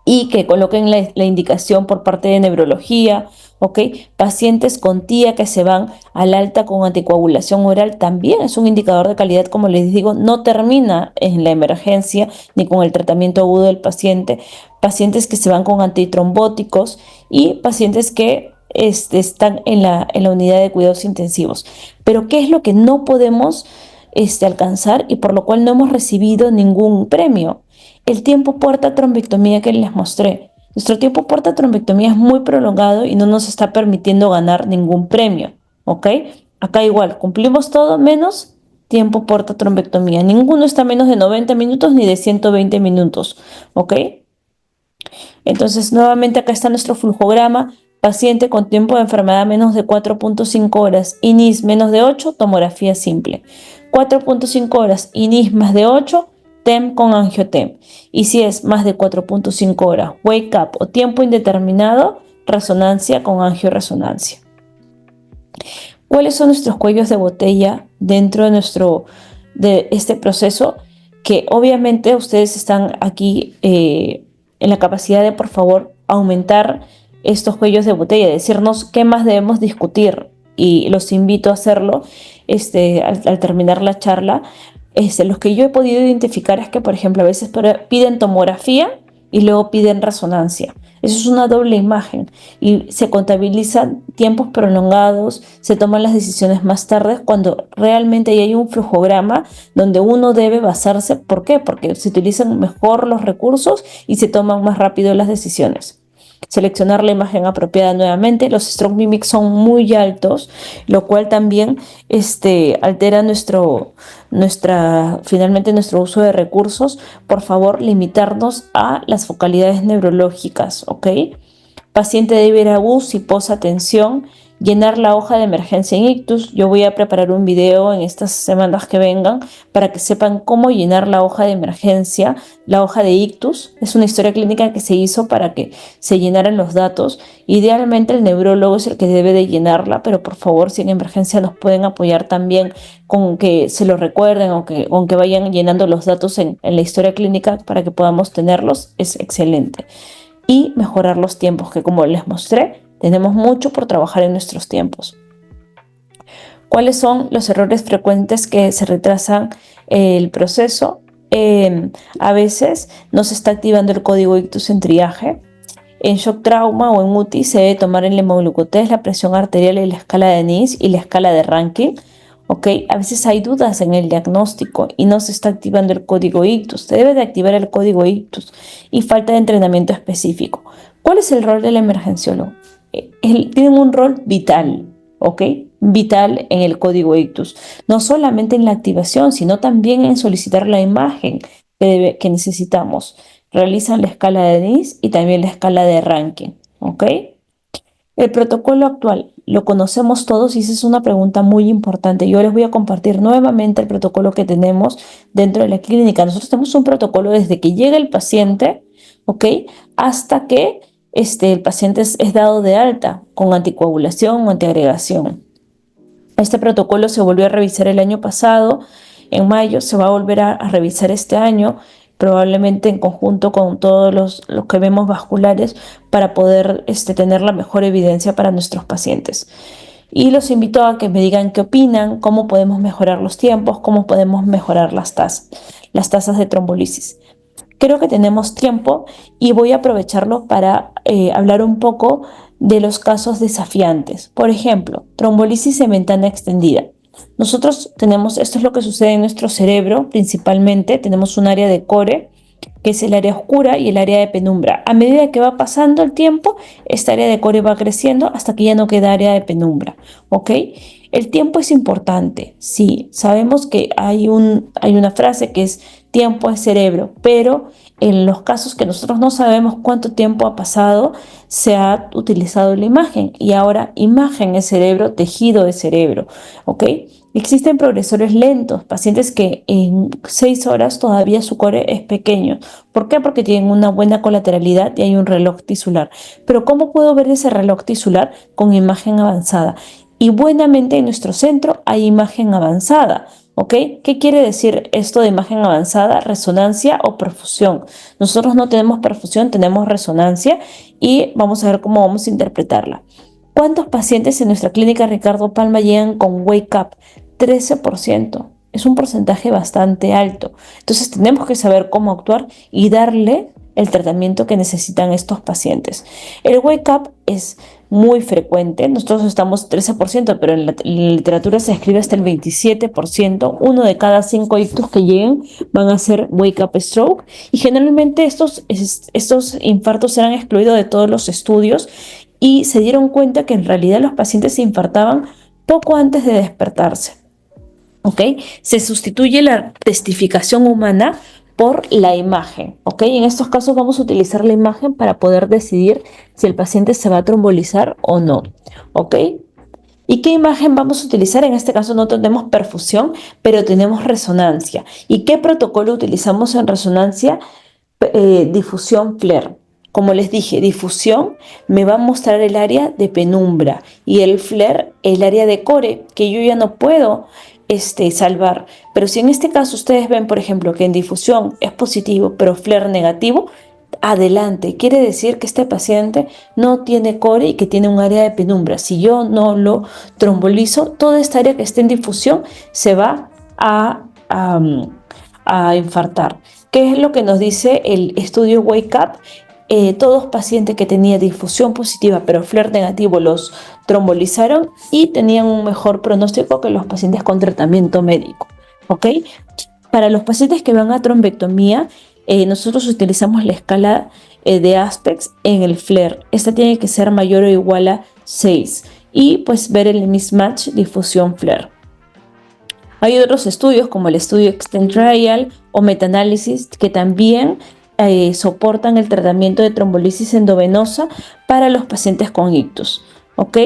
y que coloquen la indicación por parte de neurología, ¿ok? Pacientes con TIA que se van al alta con anticoagulación oral también es un indicador de calidad, como les digo, no termina en la emergencia ni con el tratamiento agudo del paciente, pacientes que se van con antitrombóticos y pacientes que están en la unidad de cuidados intensivos. Pero ¿qué es lo que no podemos alcanzar y por lo cual no hemos recibido ningún premio? El tiempo puerta trombectomía que les mostré. Nuestro tiempo puerta trombectomía es muy prolongado y no nos está permitiendo ganar ningún premio, ¿ok? Acá igual, cumplimos todo menos tiempo puerta trombectomía. Ninguno está menos de 90 minutos ni de 120 minutos, ¿ok? Entonces, nuevamente acá está nuestro flujograma. Paciente con tiempo de enfermedad menos de 4.5 horas, INIS menos de 8, tomografía simple. 4.5 horas, INIS más de 8, TEM con angiotem. Y si es más de 4.5 horas, wake up o tiempo indeterminado, resonancia con angioresonancia. ¿Cuáles son nuestros cuellos de botella dentro de este proceso? Que obviamente ustedes están aquí en la capacidad de, por favor, aumentar estos cuellos de botella, decirnos qué más debemos discutir, y los invito a hacerlo al terminar la charla. Los que yo he podido identificar es que, por ejemplo, a veces piden tomografía y luego piden resonancia. Eso es una doble imagen y se contabilizan tiempos prolongados, se toman las decisiones más tarde cuando realmente hay un flujograma donde uno debe basarse. ¿Por qué? Porque se utilizan mejor los recursos y se toman más rápido las decisiones. Seleccionar la imagen apropiada nuevamente. Los stroke mimics son muy altos, lo cual también altera finalmente nuestro uso de recursos. Por favor, limitarnos a las focalidades neurológicas, ¿ok? Paciente debe ir a UCI, posa tensión, llenar la hoja de emergencia en ictus. Yo voy a preparar un video en estas semanas que vengan para que sepan cómo llenar la hoja de emergencia, la hoja de ictus. Es una historia clínica que se hizo para que se llenaran los datos. Idealmente el neurólogo es el que debe de llenarla, pero por favor, si en emergencia nos pueden apoyar también con que se lo recuerden o que vayan llenando los datos en la historia clínica para que podamos tenerlos, es excelente. Y mejorar los tiempos, que como les mostré, tenemos mucho por trabajar en nuestros tiempos. ¿Cuáles son los errores frecuentes que se retrasan el proceso? A veces no se está activando el código ictus en triaje. En shock trauma o en UTI se debe tomar el hemoglucotest, la presión arterial y la escala de NIS y la escala de Rankin. ¿Okay? A veces hay dudas en el diagnóstico y no se está activando el código ictus. Se debe de activar el código ictus y falta de entrenamiento específico. ¿Cuál es el rol del emergenciólogo? Tiene un rol vital, ¿ok? Vital en el código ictus. No solamente en la activación, sino también en solicitar la imagen que necesitamos. Realizan la escala de NIS y también la escala de Rankin, ¿ok? El protocolo actual, ¿lo conocemos todos? Y esa es una pregunta muy importante. Yo les voy a compartir nuevamente el protocolo que tenemos dentro de la clínica. Nosotros tenemos un protocolo desde que llega el paciente, ¿ok? Hasta que el paciente es dado de alta con anticoagulación o antiagregación. Este protocolo se volvió a revisar el año pasado, en mayo, se va a volver a revisar este año, probablemente en conjunto con todos los que vemos vasculares, para poder tener la mejor evidencia para nuestros pacientes. Y los invito a que me digan qué opinan, cómo podemos mejorar los tiempos, cómo podemos mejorar las tasas de trombolisis. Creo que tenemos tiempo y voy a aprovecharlo para hablar un poco de los casos desafiantes. Por ejemplo, trombolisis en ventana extendida. Nosotros tenemos, esto es lo que sucede en nuestro cerebro principalmente, tenemos un área de core, que es el área oscura, y el área de penumbra. A medida que va pasando el tiempo, esta área de core va creciendo hasta que ya no queda área de penumbra, ¿ok? El tiempo es importante, sí, sabemos que hay una frase que es tiempo es cerebro, pero en los casos que nosotros no sabemos cuánto tiempo ha pasado, se ha utilizado la imagen, y ahora imagen es cerebro, tejido es cerebro, ¿ok? Existen progresores lentos, pacientes que en 6 horas todavía su core es pequeño. ¿Por qué? Porque tienen una buena colateralidad y hay un reloj tisular. Pero ¿cómo puedo ver ese reloj tisular? Con imagen avanzada. Y buenamente en nuestro centro hay imagen avanzada, ¿ok? ¿Qué quiere decir esto de imagen avanzada? Resonancia o perfusión. Nosotros no tenemos perfusión, tenemos resonancia, y vamos a ver cómo vamos a interpretarla. ¿Cuántos pacientes en nuestra clínica Ricardo Palma llegan con Wake Up? 13%. Es un porcentaje bastante alto. Entonces tenemos que saber cómo actuar y darle el tratamiento que necesitan estos pacientes. El Wake Up es muy frecuente. Nosotros estamos 13%, pero en la literatura se escribe hasta el 27%. Uno de cada 5 ictus que lleguen van a ser Wake Up Stroke, y generalmente estos infartos serán excluidos de todos los estudios, y se dieron cuenta que en realidad los pacientes se infartaban poco antes de despertarse. ¿Ok? Se sustituye la testificación humana por la imagen, ¿ok? En estos casos vamos a utilizar la imagen para poder decidir si el paciente se va a trombolizar o no, ¿ok? ¿Y qué imagen vamos a utilizar? En este caso no tenemos perfusión, pero tenemos resonancia. ¿Y qué protocolo utilizamos en resonancia? Difusión FLAIR, como les dije, difusión me va a mostrar el área de penumbra y el FLAIR el área de core que yo ya no puedo salvar. Pero si en este caso ustedes ven, por ejemplo, que en difusión es positivo, pero FLAIR negativo, adelante. Quiere decir que este paciente no tiene core y que tiene un área de penumbra. Si yo no lo trombolizo, toda esta área que esté en difusión se va a infartar. ¿Qué es lo que nos dice el estudio Wake Up? Todos pacientes que tenían difusión positiva pero FLAIR negativo los trombolizaron y tenían un mejor pronóstico que los pacientes con tratamiento médico. ¿Ok? Para los pacientes que van a trombectomía, nosotros utilizamos la escala de Aspects en el FLAIR. Esta tiene que ser mayor o igual a 6 y pues ver el mismatch difusión FLAIR. Hay otros estudios como el estudio Extend Trial o metaanálisis que también soportan el tratamiento de trombolisis endovenosa para los pacientes con ictus. ¿Ok?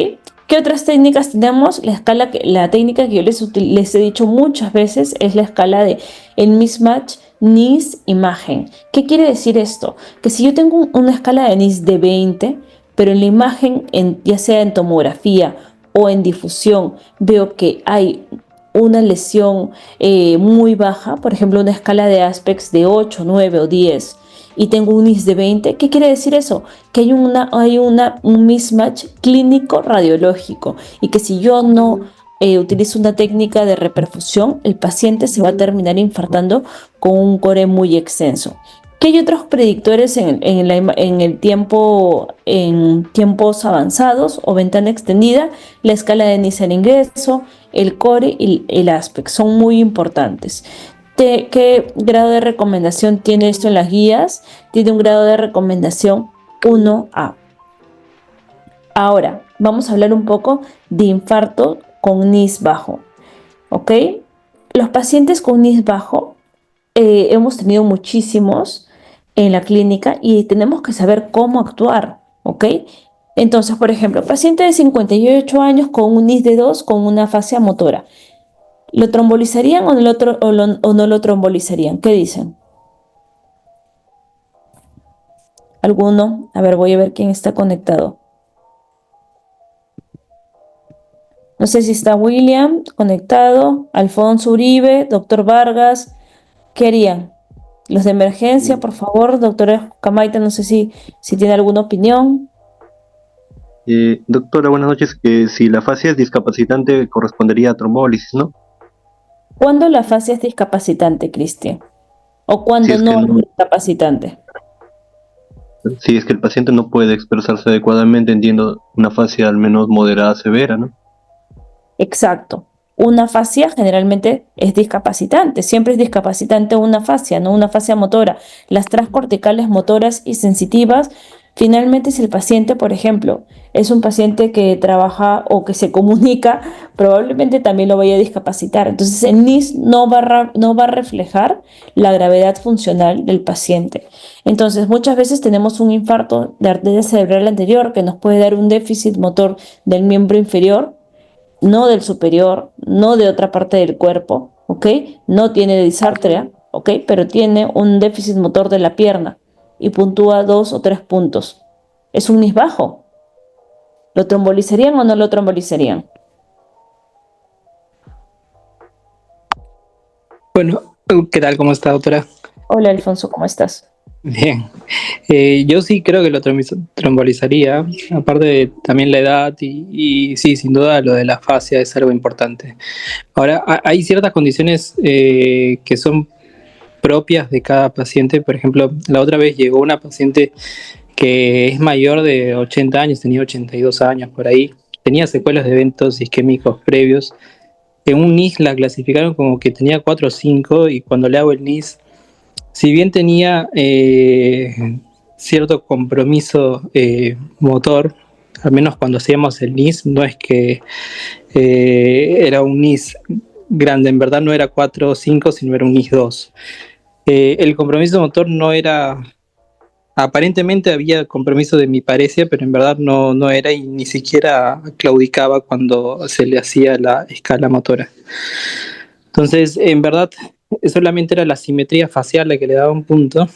¿Qué otras técnicas tenemos? La técnica que yo les he dicho muchas veces es la escala de el mismatch NIS-imagen. ¿Qué quiere decir esto? Que si yo tengo una escala de NIS de 20, pero en la imagen, ya sea en tomografía o en difusión, veo que hay una lesión muy baja, por ejemplo, una escala de aspects de 8, 9 o 10, y tengo un NIS de 20, ¿qué quiere decir eso? Que hay un mismatch clínico radiológico y que si yo no utilizo una técnica de reperfusión, el paciente se va a terminar infartando con un core muy extenso. ¿Qué hay otros predictores en tiempos avanzados o ventana extendida? La escala de NIS al ingreso, el core y el aspect son muy importantes. ¿Qué grado de recomendación tiene esto en las guías? Tiene un grado de recomendación 1A. Ahora, vamos a hablar un poco de infarto con NIS bajo. ¿Ok? Los pacientes con NIS bajo hemos tenido muchísimos en la clínica y tenemos que saber cómo actuar. ¿Ok? Entonces, por ejemplo, paciente de 58 años con un NIS de 2 con una fascia motora. ¿Lo trombolizarían o no lo trombolizarían? ¿Qué dicen? ¿Alguno? A ver, voy a ver quién está conectado. No sé si está William conectado, Alfonso Uribe, doctor Vargas. ¿Qué harían? Los de emergencia, por favor, doctora Camaita, no sé si tiene alguna opinión. Doctora, buenas noches. Si la fascia es discapacitante, correspondería a trombólisis, ¿no? ¿Cuándo la fascia es discapacitante, Cristian? ¿O Si cuándo es que no es no, discapacitante? si es que el paciente no puede expresarse adecuadamente, entiendo una fascia al menos moderada severa, ¿no? Exacto. Una fascia generalmente es discapacitante, siempre es discapacitante una fascia, no una fascia motora. Las transcorticales motoras y sensitivas, finalmente si el paciente, por ejemplo, es un paciente que trabaja o que se comunica, probablemente también lo vaya a discapacitar. Entonces el NIS no va a reflejar la gravedad funcional del paciente. Entonces muchas veces tenemos un infarto de arteria cerebral anterior que nos puede dar un déficit motor del miembro inferior, no del superior, no de otra parte del cuerpo, ¿ok? No tiene disartria, ¿ok? Pero tiene un déficit motor de la pierna y puntúa 2 o 3 puntos. Es un NIS bajo. ¿Lo trombolizarían o no lo trombolizarían? Bueno, ¿qué tal? ¿Cómo está, doctora? Hola, Alfonso, ¿cómo estás? Bien. Yo sí creo que lo trombolizaría, aparte de también la edad y sí, sin duda lo de la fascia es algo importante. Ahora, hay ciertas condiciones que son propias de cada paciente. Por ejemplo, la otra vez llegó una paciente que es mayor de 80 años, tenía 82 años por ahí, tenía secuelas de eventos isquémicos previos. En un NIS la clasificaron como que tenía 4 o 5 y cuando le hago el NIS, si bien tenía cierto compromiso motor, al menos cuando hacíamos el NIS, no es que era un NIS grande, en verdad no era 4 o 5, sino era un NIS 2. El compromiso motor no era, aparentemente había compromiso de mi parecia, pero en verdad no era y ni siquiera claudicaba cuando se le hacía la escala motora. Entonces, en verdad, solamente era la simetría facial la que le daba un punto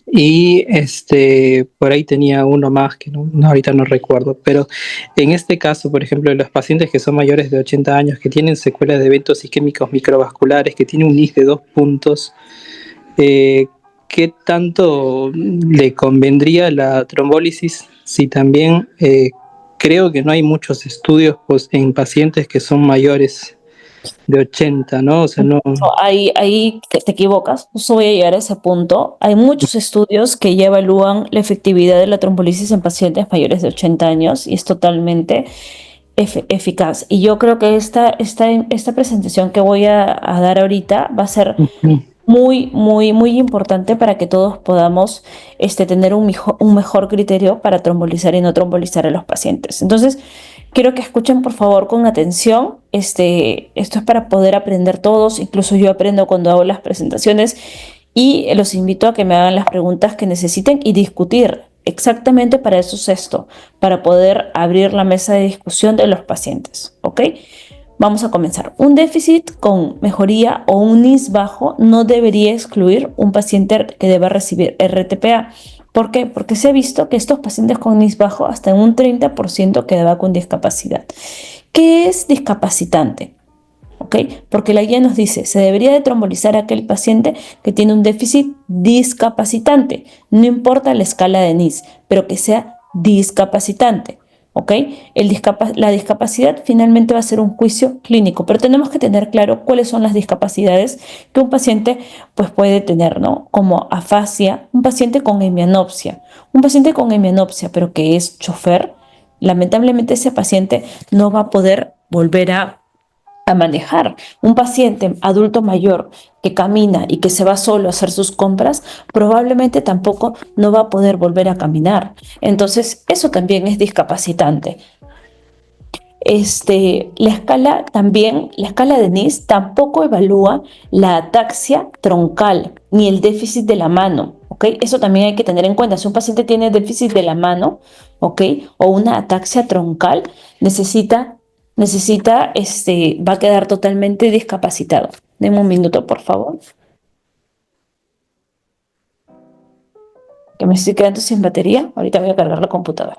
Y por ahí tenía uno más que ahorita no recuerdo, pero en este caso, por ejemplo, los pacientes que son mayores de 80 años, que tienen secuelas de eventos isquémicos microvasculares, que tienen un NIS de 2 puntos, eh, ¿qué tanto le convendría la trombólisis si también creo que no hay muchos estudios pues, en pacientes que son mayores de 80, ¿no? O sea, no. Ahí te equivocas, justo voy a llegar a ese punto. Hay muchos estudios que ya evalúan la efectividad de la trombolisis en pacientes mayores de 80 años y es totalmente eficaz. Y yo creo que esta presentación que voy a dar ahorita va a ser muy, muy, muy importante para que todos podamos tener un mejor criterio para trombolizar y no trombolizar a los pacientes. Entonces, quiero que escuchen por favor con atención. Esto es para poder aprender todos, incluso yo aprendo cuando hago las presentaciones y los invito a que me hagan las preguntas que necesiten y discutir. Exactamente para eso es esto, para poder abrir la mesa de discusión de los pacientes, ¿ok? Vamos a comenzar. Un déficit con mejoría o un NIS bajo no debería excluir un paciente que deba recibir RTPA. ¿Por qué? Porque se ha visto que estos pacientes con NIS bajo hasta en un 30% quedaba con discapacidad. ¿Qué es discapacitante? ¿Ok? Porque la guía nos dice, se debería de trombolizar a aquel paciente que tiene un déficit discapacitante, no importa la escala de NIS, pero que sea discapacitante. ¿Ok? La discapacidad finalmente va a ser un juicio clínico, pero tenemos que tener claro cuáles son las discapacidades que un paciente pues, puede tener, ¿no? Como afasia, un paciente con hemianopsia. Un paciente con hemianopsia, pero que es chofer, lamentablemente ese paciente no va a poder volver a manejar. Un paciente adulto mayor que camina y que se va solo a hacer sus compras, probablemente tampoco no va a poder volver a caminar. Entonces, eso también es discapacitante. La escala de NIS tampoco evalúa la ataxia troncal ni el déficit de la mano, ¿ok? Eso también hay que tener en cuenta. Si un paciente tiene déficit de la mano, ¿ok? O una ataxia troncal, va a quedar totalmente discapacitado. Deme un minuto, por favor, que me estoy quedando sin batería. Ahorita voy a cargar la computadora.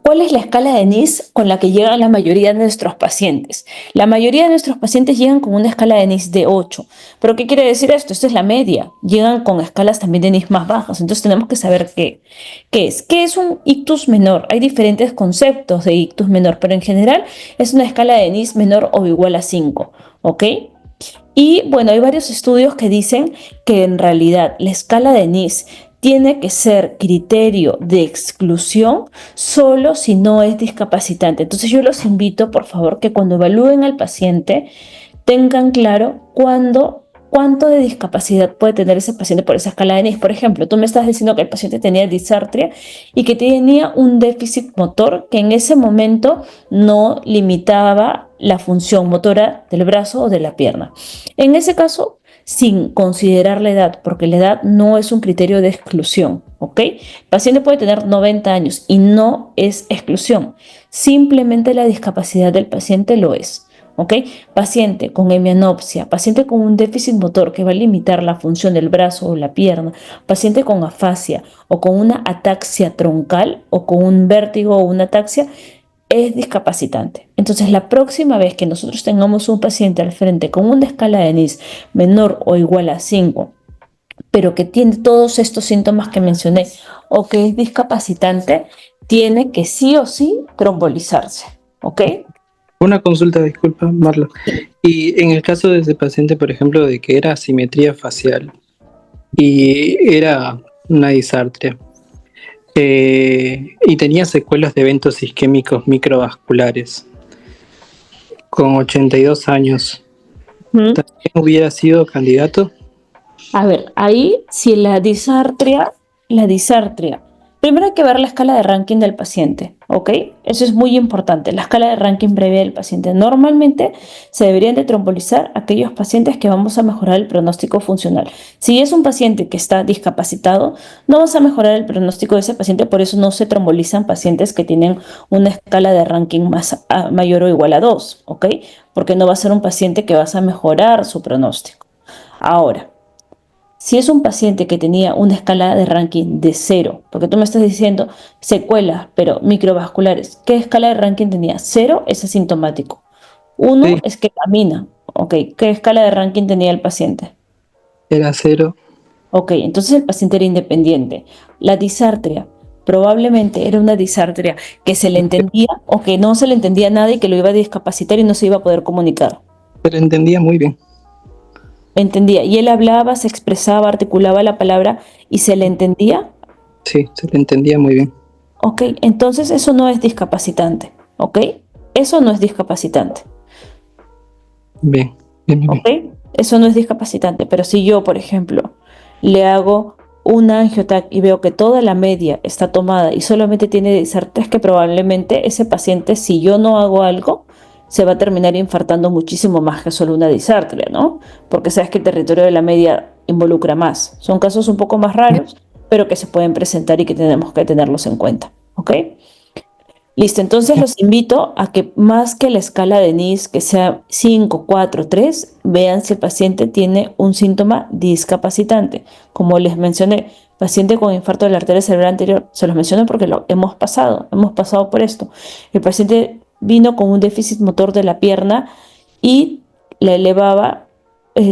¿Cuál es la escala de NIS con la que llegan la mayoría de nuestros pacientes? La mayoría de nuestros pacientes llegan con una escala de NIS de 8. ¿Pero qué quiere decir esto? Esto es la media. Llegan con escalas también de NIS más bajas. Entonces tenemos que saber qué es. ¿Qué es un ictus menor? Hay diferentes conceptos de ictus menor, pero en general es una escala de NIS menor o igual a 5. ¿Ok? Y bueno, hay varios estudios que dicen que en realidad la escala de NIS tiene que ser criterio de exclusión solo si no es discapacitante. Entonces yo los invito, por favor, que cuando evalúen al paciente tengan claro cuánto de discapacidad puede tener ese paciente por esa escala de NIS. Por ejemplo, tú me estás diciendo que el paciente tenía disartria y que tenía un déficit motor que en ese momento no limitaba la función motora del brazo o de la pierna. En ese caso, sin considerar la edad, porque la edad no es un criterio de exclusión, ¿ok? El paciente puede tener 90 años y no es exclusión, simplemente la discapacidad del paciente lo es. ¿Ok? Paciente con hemianopsia, paciente con un déficit motor que va a limitar la función del brazo o la pierna, paciente con afasia o con una ataxia troncal o con un vértigo o una ataxia, es discapacitante. Entonces, la próxima vez que nosotros tengamos un paciente al frente con una escala de NIS menor o igual a 5, pero que tiene todos estos síntomas que mencioné o que es discapacitante, tiene que sí o sí trombolizarse. ¿Ok? Una consulta, disculpa, Marla. Y en el caso de ese paciente, por ejemplo, de que era asimetría facial y era una disartria y tenía secuelas de eventos isquémicos microvasculares con 82 años, ¿también hubiera sido candidato? A ver, ahí si la disartria, primero hay que ver la escala de ranking del paciente, ¿ok? Eso es muy importante, la escala de ranking previa del paciente. Normalmente se deberían de trombolizar aquellos pacientes que vamos a mejorar el pronóstico funcional. Si es un paciente que está discapacitado, no vamos a mejorar el pronóstico de ese paciente, por eso no se trombolizan pacientes que tienen una escala de ranking mayor o igual a 2, ¿ok? Porque no va a ser un paciente que vas a mejorar su pronóstico. Ahora, Si es un paciente que tenía una escala de ranking de 0, porque tú me estás diciendo secuelas, pero microvasculares, ¿qué escala de ranking tenía? 0 es asintomático. 1 Sí, es que camina. Ok, ¿qué escala de ranking tenía el paciente? era 0. Ok, entonces el paciente era independiente. La disartria probablemente era una disartria que se le entendía o que no se le entendía nada y que lo iba a discapacitar y no se iba a poder comunicar. Pero entendía muy bien. Entendía. Y él hablaba, se expresaba, articulaba la palabra y se le entendía. Sí, se le entendía muy bien. Ok, entonces eso no es discapacitante. Ok, eso no es discapacitante. Bien, bien, bien, ¿Ok? bien. Eso no es discapacitante, pero si yo, por ejemplo, le hago una angiotac y veo que toda la media está tomada y solamente tiene disartrias, que probablemente ese paciente, si yo no hago algo, se va a terminar infartando muchísimo más que solo una disartria, ¿no? Porque sabes que el territorio de la media involucra más. Son casos un poco más raros, pero que se pueden presentar y que tenemos que tenerlos en cuenta, ¿ok? Listo, entonces los invito a que más que la escala de NIS, que sea 5, 4, 3, vean si el paciente tiene un síntoma discapacitante. Como les mencioné, paciente con infarto de la arteria cerebral anterior, se los menciono porque lo hemos pasado por esto. El paciente vino con un déficit motor de la pierna y la elevaba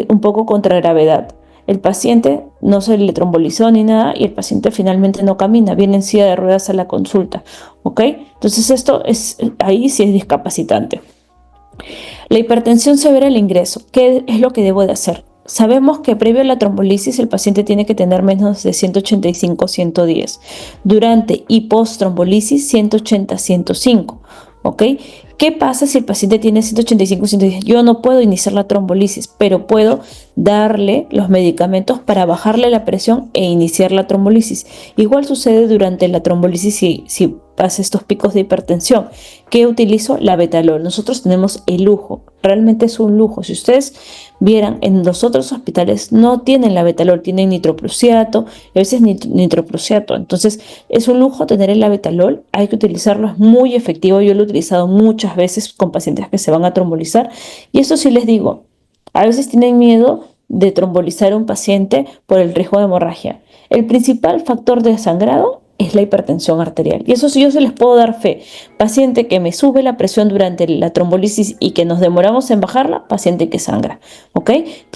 un poco contra gravedad. El paciente no se le trombolizó ni nada y el paciente finalmente no camina, viene en silla de ruedas a la consulta, ¿ok? Entonces esto es, ahí sí es discapacitante. La hipertensión severa al ingreso, ¿qué es lo que debo de hacer? Sabemos que previo a la trombolisis el paciente tiene que tener menos de 185-110. Durante y post trombolisis 180-105. ¿Ok? ¿Qué pasa si el paciente tiene 185-110? Yo no puedo iniciar la trombolisis, pero puedo darle los medicamentos para bajarle la presión e iniciar la trombolisis. Igual sucede durante la trombolisis si pasa estos picos de hipertensión. ¿Qué utilizo? La betalol. Nosotros tenemos el lujo, realmente es un lujo. Si ustedes vieran, en los otros hospitales no tienen la betalol, tienen nitroprusiato y a veces nitroprusiato. Entonces es un lujo tener el betalol, hay que utilizarlo, es muy efectivo. Yo lo he utilizado muchas veces con pacientes que se van a trombolizar y esto sí les digo, a veces tienen miedo de trombolizar a un paciente por el riesgo de hemorragia. El principal factor de sangrado es la hipertensión arterial. Y eso sí yo se les puedo dar fe. Paciente que me sube la presión durante la trombolisis y que nos demoramos en bajarla, paciente que sangra. ¿Ok?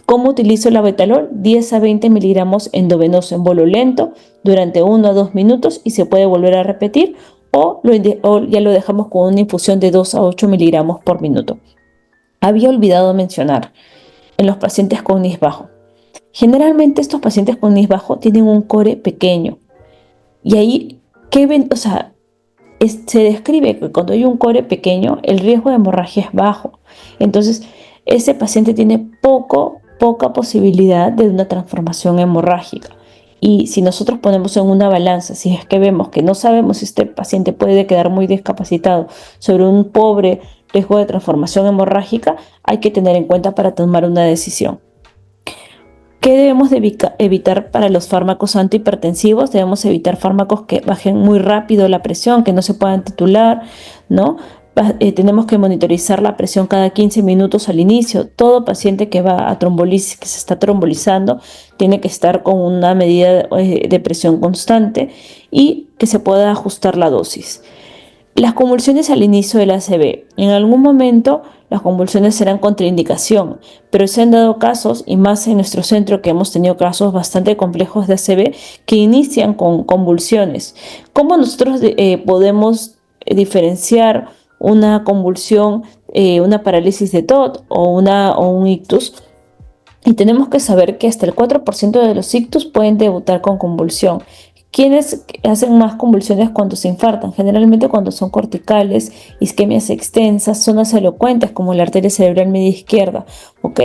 ¿Cómo utilizo la betalol? 10 a 20 miligramos endovenoso en bolo lento durante 1 a 2 minutos y se puede volver a repetir o ya lo dejamos con una infusión de 2 a 8 miligramos por minuto. Había olvidado mencionar en los pacientes con NIS bajo. Generalmente estos pacientes con NIS bajo tienen un core pequeño. Y ahí, o sea, se describe que cuando hay un core pequeño, el riesgo de hemorragia es bajo. Entonces, ese paciente tiene poca posibilidad de una transformación hemorrágica. Y si nosotros ponemos en una balanza, si es que vemos que no sabemos si este paciente puede quedar muy discapacitado sobre un pobre riesgo de transformación hemorrágica, hay que tener en cuenta para tomar una decisión. ¿Qué debemos de evitar para los fármacos antihipertensivos? Debemos evitar fármacos que bajen muy rápido la presión, que no se puedan titular, ¿no? Tenemos que monitorizar la presión cada 15 minutos al inicio. Todo paciente que va a trombolisis, que se está trombolizando, tiene que estar con una medida de presión constante y que se pueda ajustar la dosis. Las convulsiones al inicio del ACV. En algún momento las convulsiones serán contraindicación, pero se han dado casos, y más en nuestro centro que hemos tenido casos bastante complejos de ACV, que inician con convulsiones. ¿Cómo nosotros podemos diferenciar una convulsión, una parálisis de TOT o un ictus? Y tenemos que saber que hasta el 4% de los ictus pueden debutar con convulsión. ¿Quiénes hacen más convulsiones cuando se infartan? Generalmente cuando son corticales, isquemias extensas, zonas elocuentes como la arteria cerebral media izquierda, ¿ok?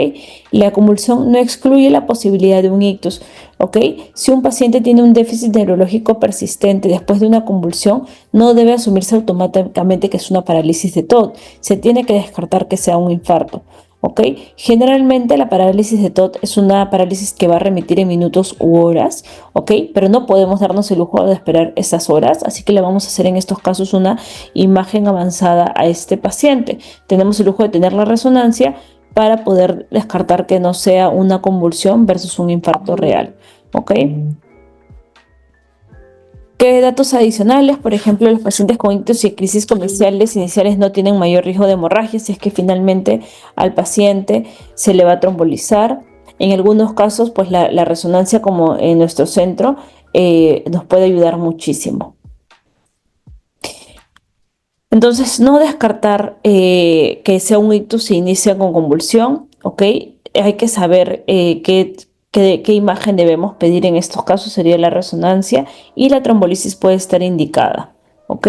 La convulsión no excluye la posibilidad de un ictus, ¿ok? Si un paciente tiene un déficit neurológico persistente después de una convulsión, no debe asumirse automáticamente que es una parálisis de TOT. Se tiene que descartar que sea un infarto. ¿Ok? Generalmente la parálisis de TOT es una parálisis que va a remitir en minutos u horas, ¿ok? Pero no podemos darnos el lujo de esperar esas horas, así que le vamos a hacer en estos casos una imagen avanzada a este paciente. Tenemos el lujo de tener la resonancia, para poder descartar que no sea una convulsión versus un infarto real, ¿ok? ¿Qué datos adicionales? Por ejemplo, los pacientes con ictus y crisis comerciales iniciales no tienen mayor riesgo de hemorragia si es que finalmente al paciente se le va a trombolizar. En algunos casos, pues la resonancia, como en nuestro centro, nos puede ayudar muchísimo. Entonces, no descartar que sea un ictus si inicia con convulsión, ¿ok? Hay que saber qué imagen debemos pedir en estos casos, sería la resonancia, y la trombolisis puede estar indicada, ¿ok?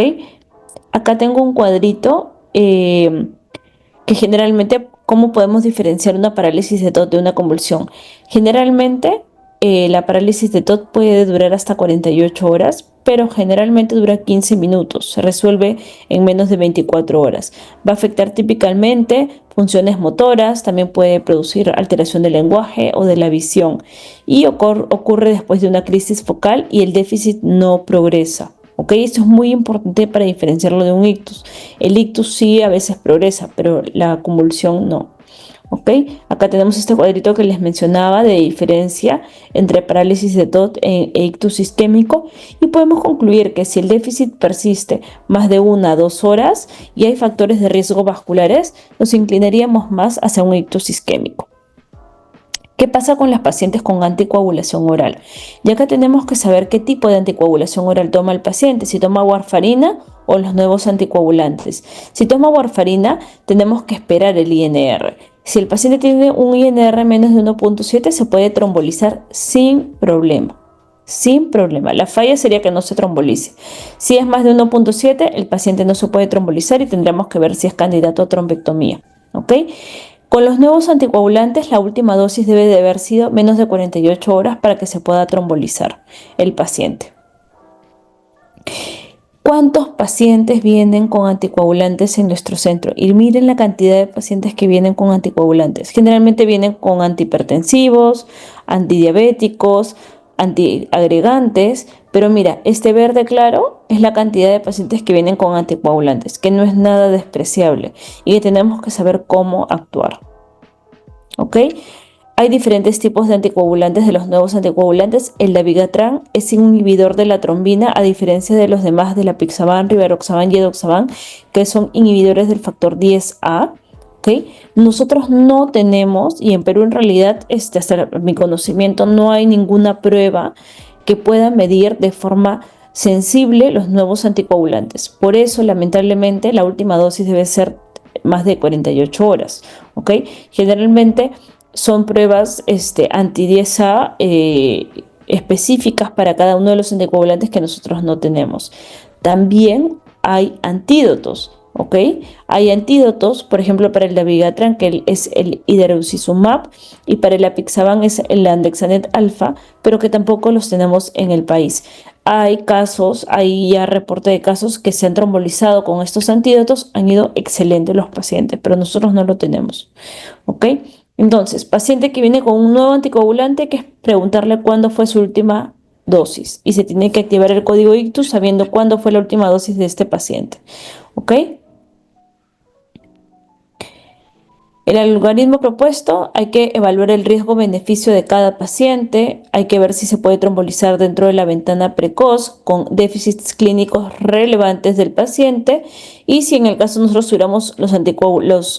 Acá tengo un cuadrito que generalmente, ¿cómo podemos diferenciar una parálisis de TOT de una convulsión? Generalmente, la parálisis de TOT puede durar hasta 48 horas, pero generalmente dura 15 minutos, se resuelve en menos de 24 horas. Va a afectar típicamente funciones motoras, también puede producir alteración del lenguaje o de la visión, y ocurre después de una crisis focal y el déficit no progresa. ¿Ok? Esto es muy importante para diferenciarlo de un ictus. El ictus sí a veces progresa, pero la convulsión no. ¿Ok? Acá tenemos este cuadrito que les mencionaba de diferencia entre parálisis de TOT e ictus isquémico, y podemos concluir que si el déficit persiste más de 1 a 2 horas y hay factores de riesgo vasculares, nos inclinaríamos más hacia un ictus isquémico. ¿Qué pasa con las pacientes con anticoagulación oral? Y acá tenemos que saber qué tipo de anticoagulación oral toma el paciente, si toma warfarina o los nuevos anticoagulantes. Si toma warfarina, tenemos que esperar el INR. Si el paciente tiene un INR menos de 1.7, se puede trombolizar sin problema. Sin problema. La falla sería que no se trombolice. Si es más de 1.7, el paciente no se puede trombolizar y tendremos que ver si es candidato a trombectomía. ¿Ok? Con los nuevos anticoagulantes, la última dosis debe de haber sido menos de 48 horas para que se pueda trombolizar el paciente. ¿Cuántos pacientes vienen con anticoagulantes en nuestro centro? Y miren la cantidad de pacientes que vienen con anticoagulantes. Generalmente vienen con antihipertensivos, antidiabéticos, antiagregantes, pero mira, este verde claro es la cantidad de pacientes que vienen con anticoagulantes, que no es nada despreciable y que tenemos que saber cómo actuar. ¿Ok? Hay diferentes tipos de anticoagulantes. De los nuevos anticoagulantes, el dabigatran es un inhibidor de la trombina, a diferencia de los demás de la pixaban, rivaroxaban y edoxaban, que son inhibidores del factor 10A. ¿Okay? Nosotros no tenemos, y en Perú en realidad, hasta mi conocimiento, no hay ninguna prueba que pueda medir de forma sensible los nuevos anticoagulantes. Por eso, lamentablemente, la última dosis debe ser más de 48 horas. ¿Okay? Generalmente son pruebas anti-10A específicas para cada uno de los anticoagulantes que nosotros no tenemos. También hay antídotos. ¿Ok? Hay antídotos, por ejemplo, para el dabigatran, que es el idarucizumab, y para el apixaban es el andexanet alfa, pero que tampoco los tenemos en el país. Hay casos, hay ya reporte de casos que se han trombolizado con estos antídotos, han ido excelentes los pacientes, pero nosotros no lo tenemos. ¿Ok? Entonces, paciente que viene con un nuevo anticoagulante, hay que preguntarle cuándo fue su última dosis, y se tiene que activar el código ictus sabiendo cuándo fue la última dosis de este paciente. ¿Ok? El algoritmo propuesto: hay que evaluar el riesgo-beneficio de cada paciente, hay que ver si se puede trombolizar dentro de la ventana precoz con déficits clínicos relevantes del paciente, y si en el caso nosotros tuviéramos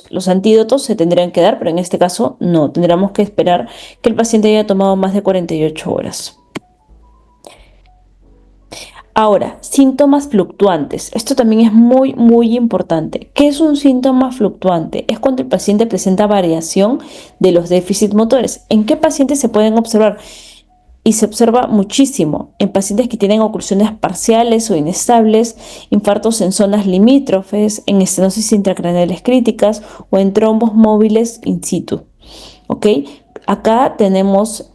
los antídotos, se tendrían que dar, pero en este caso no, tendríamos que esperar que el paciente haya tomado más de 48 horas. Ahora, síntomas fluctuantes. Esto también es muy, muy importante. ¿Qué es un síntoma fluctuante? Es cuando el paciente presenta variación de los déficits motores. ¿En qué pacientes se pueden observar? Y se observa muchísimo en pacientes que tienen oclusiones parciales o inestables, infartos en zonas limítrofes, en estenosis intracraneales críticas o en trombos móviles in situ. ¿Ok? Acá tenemos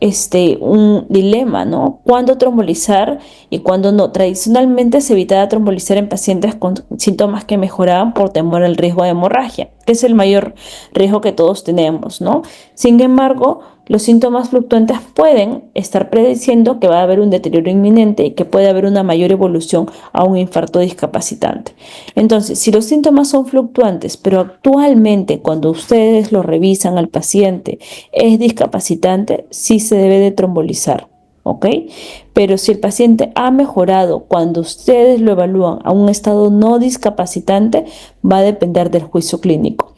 un dilema, ¿no? ¿Cuándo trombolizar y cuándo no? Tradicionalmente se evitaba trombolizar en pacientes con síntomas que mejoraban por temor al riesgo de hemorragia, que es el mayor riesgo que todos tenemos, ¿no? Sin embargo, los síntomas fluctuantes pueden estar prediciendo que va a haber un deterioro inminente y que puede haber una mayor evolución a un infarto discapacitante. Entonces, si los síntomas son fluctuantes, pero actualmente cuando ustedes lo revisan al paciente es discapacitante, sí se debe de trombolizar. ¿Ok? Pero si el paciente ha mejorado cuando ustedes lo evalúan a un estado no discapacitante, va a depender del juicio clínico.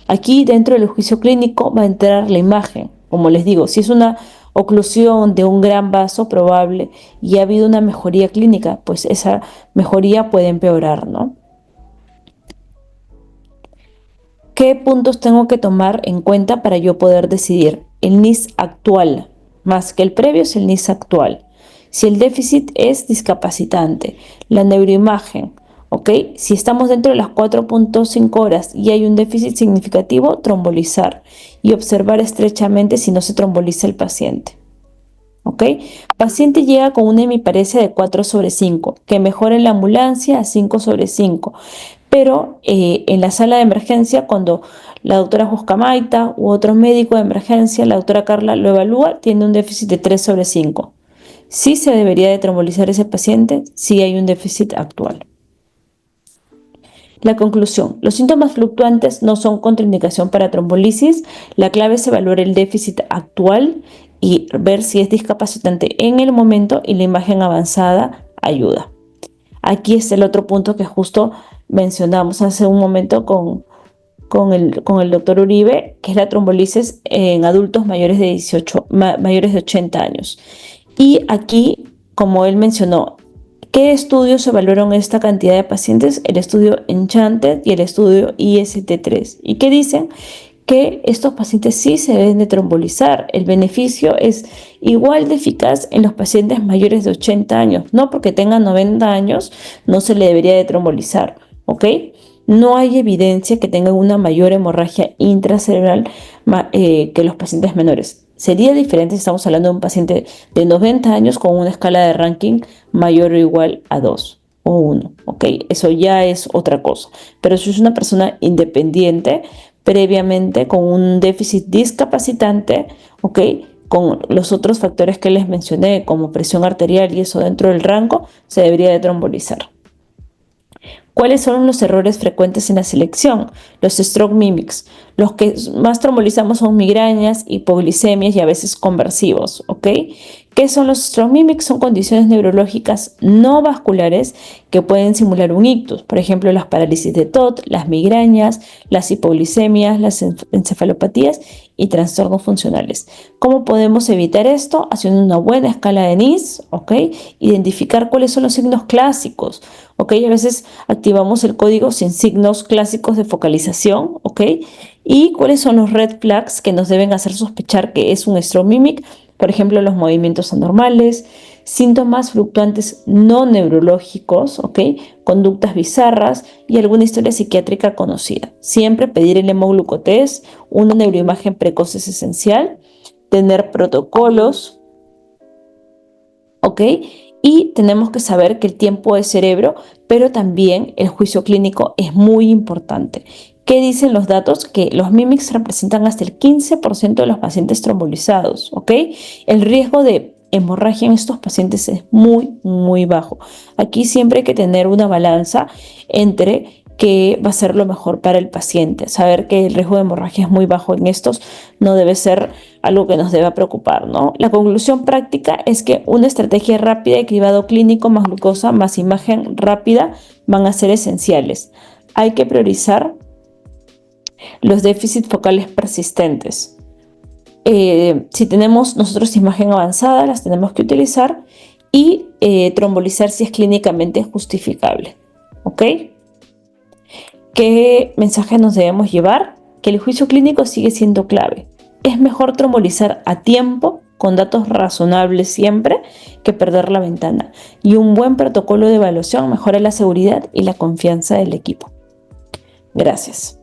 Aquí dentro del juicio clínico va a entrar la imagen. Como les digo, si es una oclusión de un gran vaso probable y ha habido una mejoría clínica, pues esa mejoría puede empeorar, ¿no? ¿Qué puntos tengo que tomar en cuenta para yo poder decidir? El NIS actual, más que el previo, es el NIS actual. Si el déficit es discapacitante, la neuroimagen, ¿ok? Si estamos dentro de las 4.5 horas y hay un déficit significativo, trombolizar y observar estrechamente si no se tromboliza el paciente. ¿Ok? Paciente llega con una hemiparesia de 4/5, que mejora en la ambulancia a 5/5, pero en la sala de emergencia, cuando la doctora Juscamaita u otro médico de emergencia, la doctora Carla, lo evalúa, tiene un déficit de 3/5. Sí se debería de trombolizar ese paciente si hay un déficit actual. La conclusión: los síntomas fluctuantes no son contraindicación para trombolisis. La clave es evaluar el déficit actual y ver si es discapacitante en el momento, y la imagen avanzada ayuda. Aquí está el otro punto que justo mencionamos hace un momento con el doctor Uribe, que es la trombolisis en adultos mayores de 80 años. Y aquí, como él mencionó, ¿qué estudios evaluaron esta cantidad de pacientes? El estudio Enchanted y el estudio IST3. ¿Y qué dicen? Que estos pacientes sí se deben de trombolizar. El beneficio es igual de eficaz en los pacientes mayores de 80 años. No porque tengan 90 años no se le debería de trombolizar, ¿ok? No hay evidencia que tengan una mayor hemorragia intracerebral que los pacientes menores. Sería diferente si estamos hablando de un paciente de 90 años con una escala de ranking mayor o igual a 2 o 1, ¿ok? Eso ya es otra cosa. Pero si es una persona independiente, previamente con un déficit discapacitante, ¿ok? Con los otros factores que les mencioné, como presión arterial y eso dentro del rango, se debería de trombolizar. ¿Cuáles son los errores frecuentes en la selección? Los stroke mimics. Los que más trombolizamos son migrañas, hipoglicemias y a veces conversivos, ¿ok? ¿Qué son los stroke mimics? Son condiciones neurológicas no vasculares que pueden simular un ictus. Por ejemplo, las parálisis de TOT, las migrañas, las hipoglicemias, las encefalopatías y trastornos funcionales. ¿Cómo podemos evitar esto? Haciendo una buena escala de NIS, ¿ok? Identificar cuáles son los signos clásicos, ¿ok? A veces activamos el código sin signos clásicos de focalización, ¿ok? Y cuáles son los red flags que nos deben hacer sospechar que es un stroke mimic. Por ejemplo, los movimientos anormales, síntomas fluctuantes no neurológicos, ¿ok? Conductas bizarras y alguna historia psiquiátrica conocida. Siempre pedir el hemoglucotest, una neuroimagen precoz es esencial, tener protocolos, ¿ok? Y tenemos que saber que el tiempo es cerebro, pero también el juicio clínico es muy importante. ¿Qué dicen los datos? Que los mimics representan hasta el 15% de los pacientes trombolizados, ¿ok? El riesgo de hemorragia en estos pacientes es muy, muy bajo. Aquí siempre hay que tener una balanza entre qué va a ser lo mejor para el paciente. Saber que el riesgo de hemorragia es muy bajo en estos no debe ser algo que nos deba preocupar, ¿no? La conclusión práctica es que una estrategia rápida y cribado clínico más glucosa más imagen rápida van a ser esenciales. Hay que priorizar los déficits focales persistentes. Si tenemos nosotros imagen avanzada, las tenemos que utilizar y trombolizar si es clínicamente justificable. ¿Ok? ¿Qué mensaje nos debemos llevar? Que el juicio clínico sigue siendo clave. Es mejor trombolizar a tiempo, con datos razonables siempre, que perder la ventana. Y un buen protocolo de evaluación mejora la seguridad y la confianza del equipo. Gracias.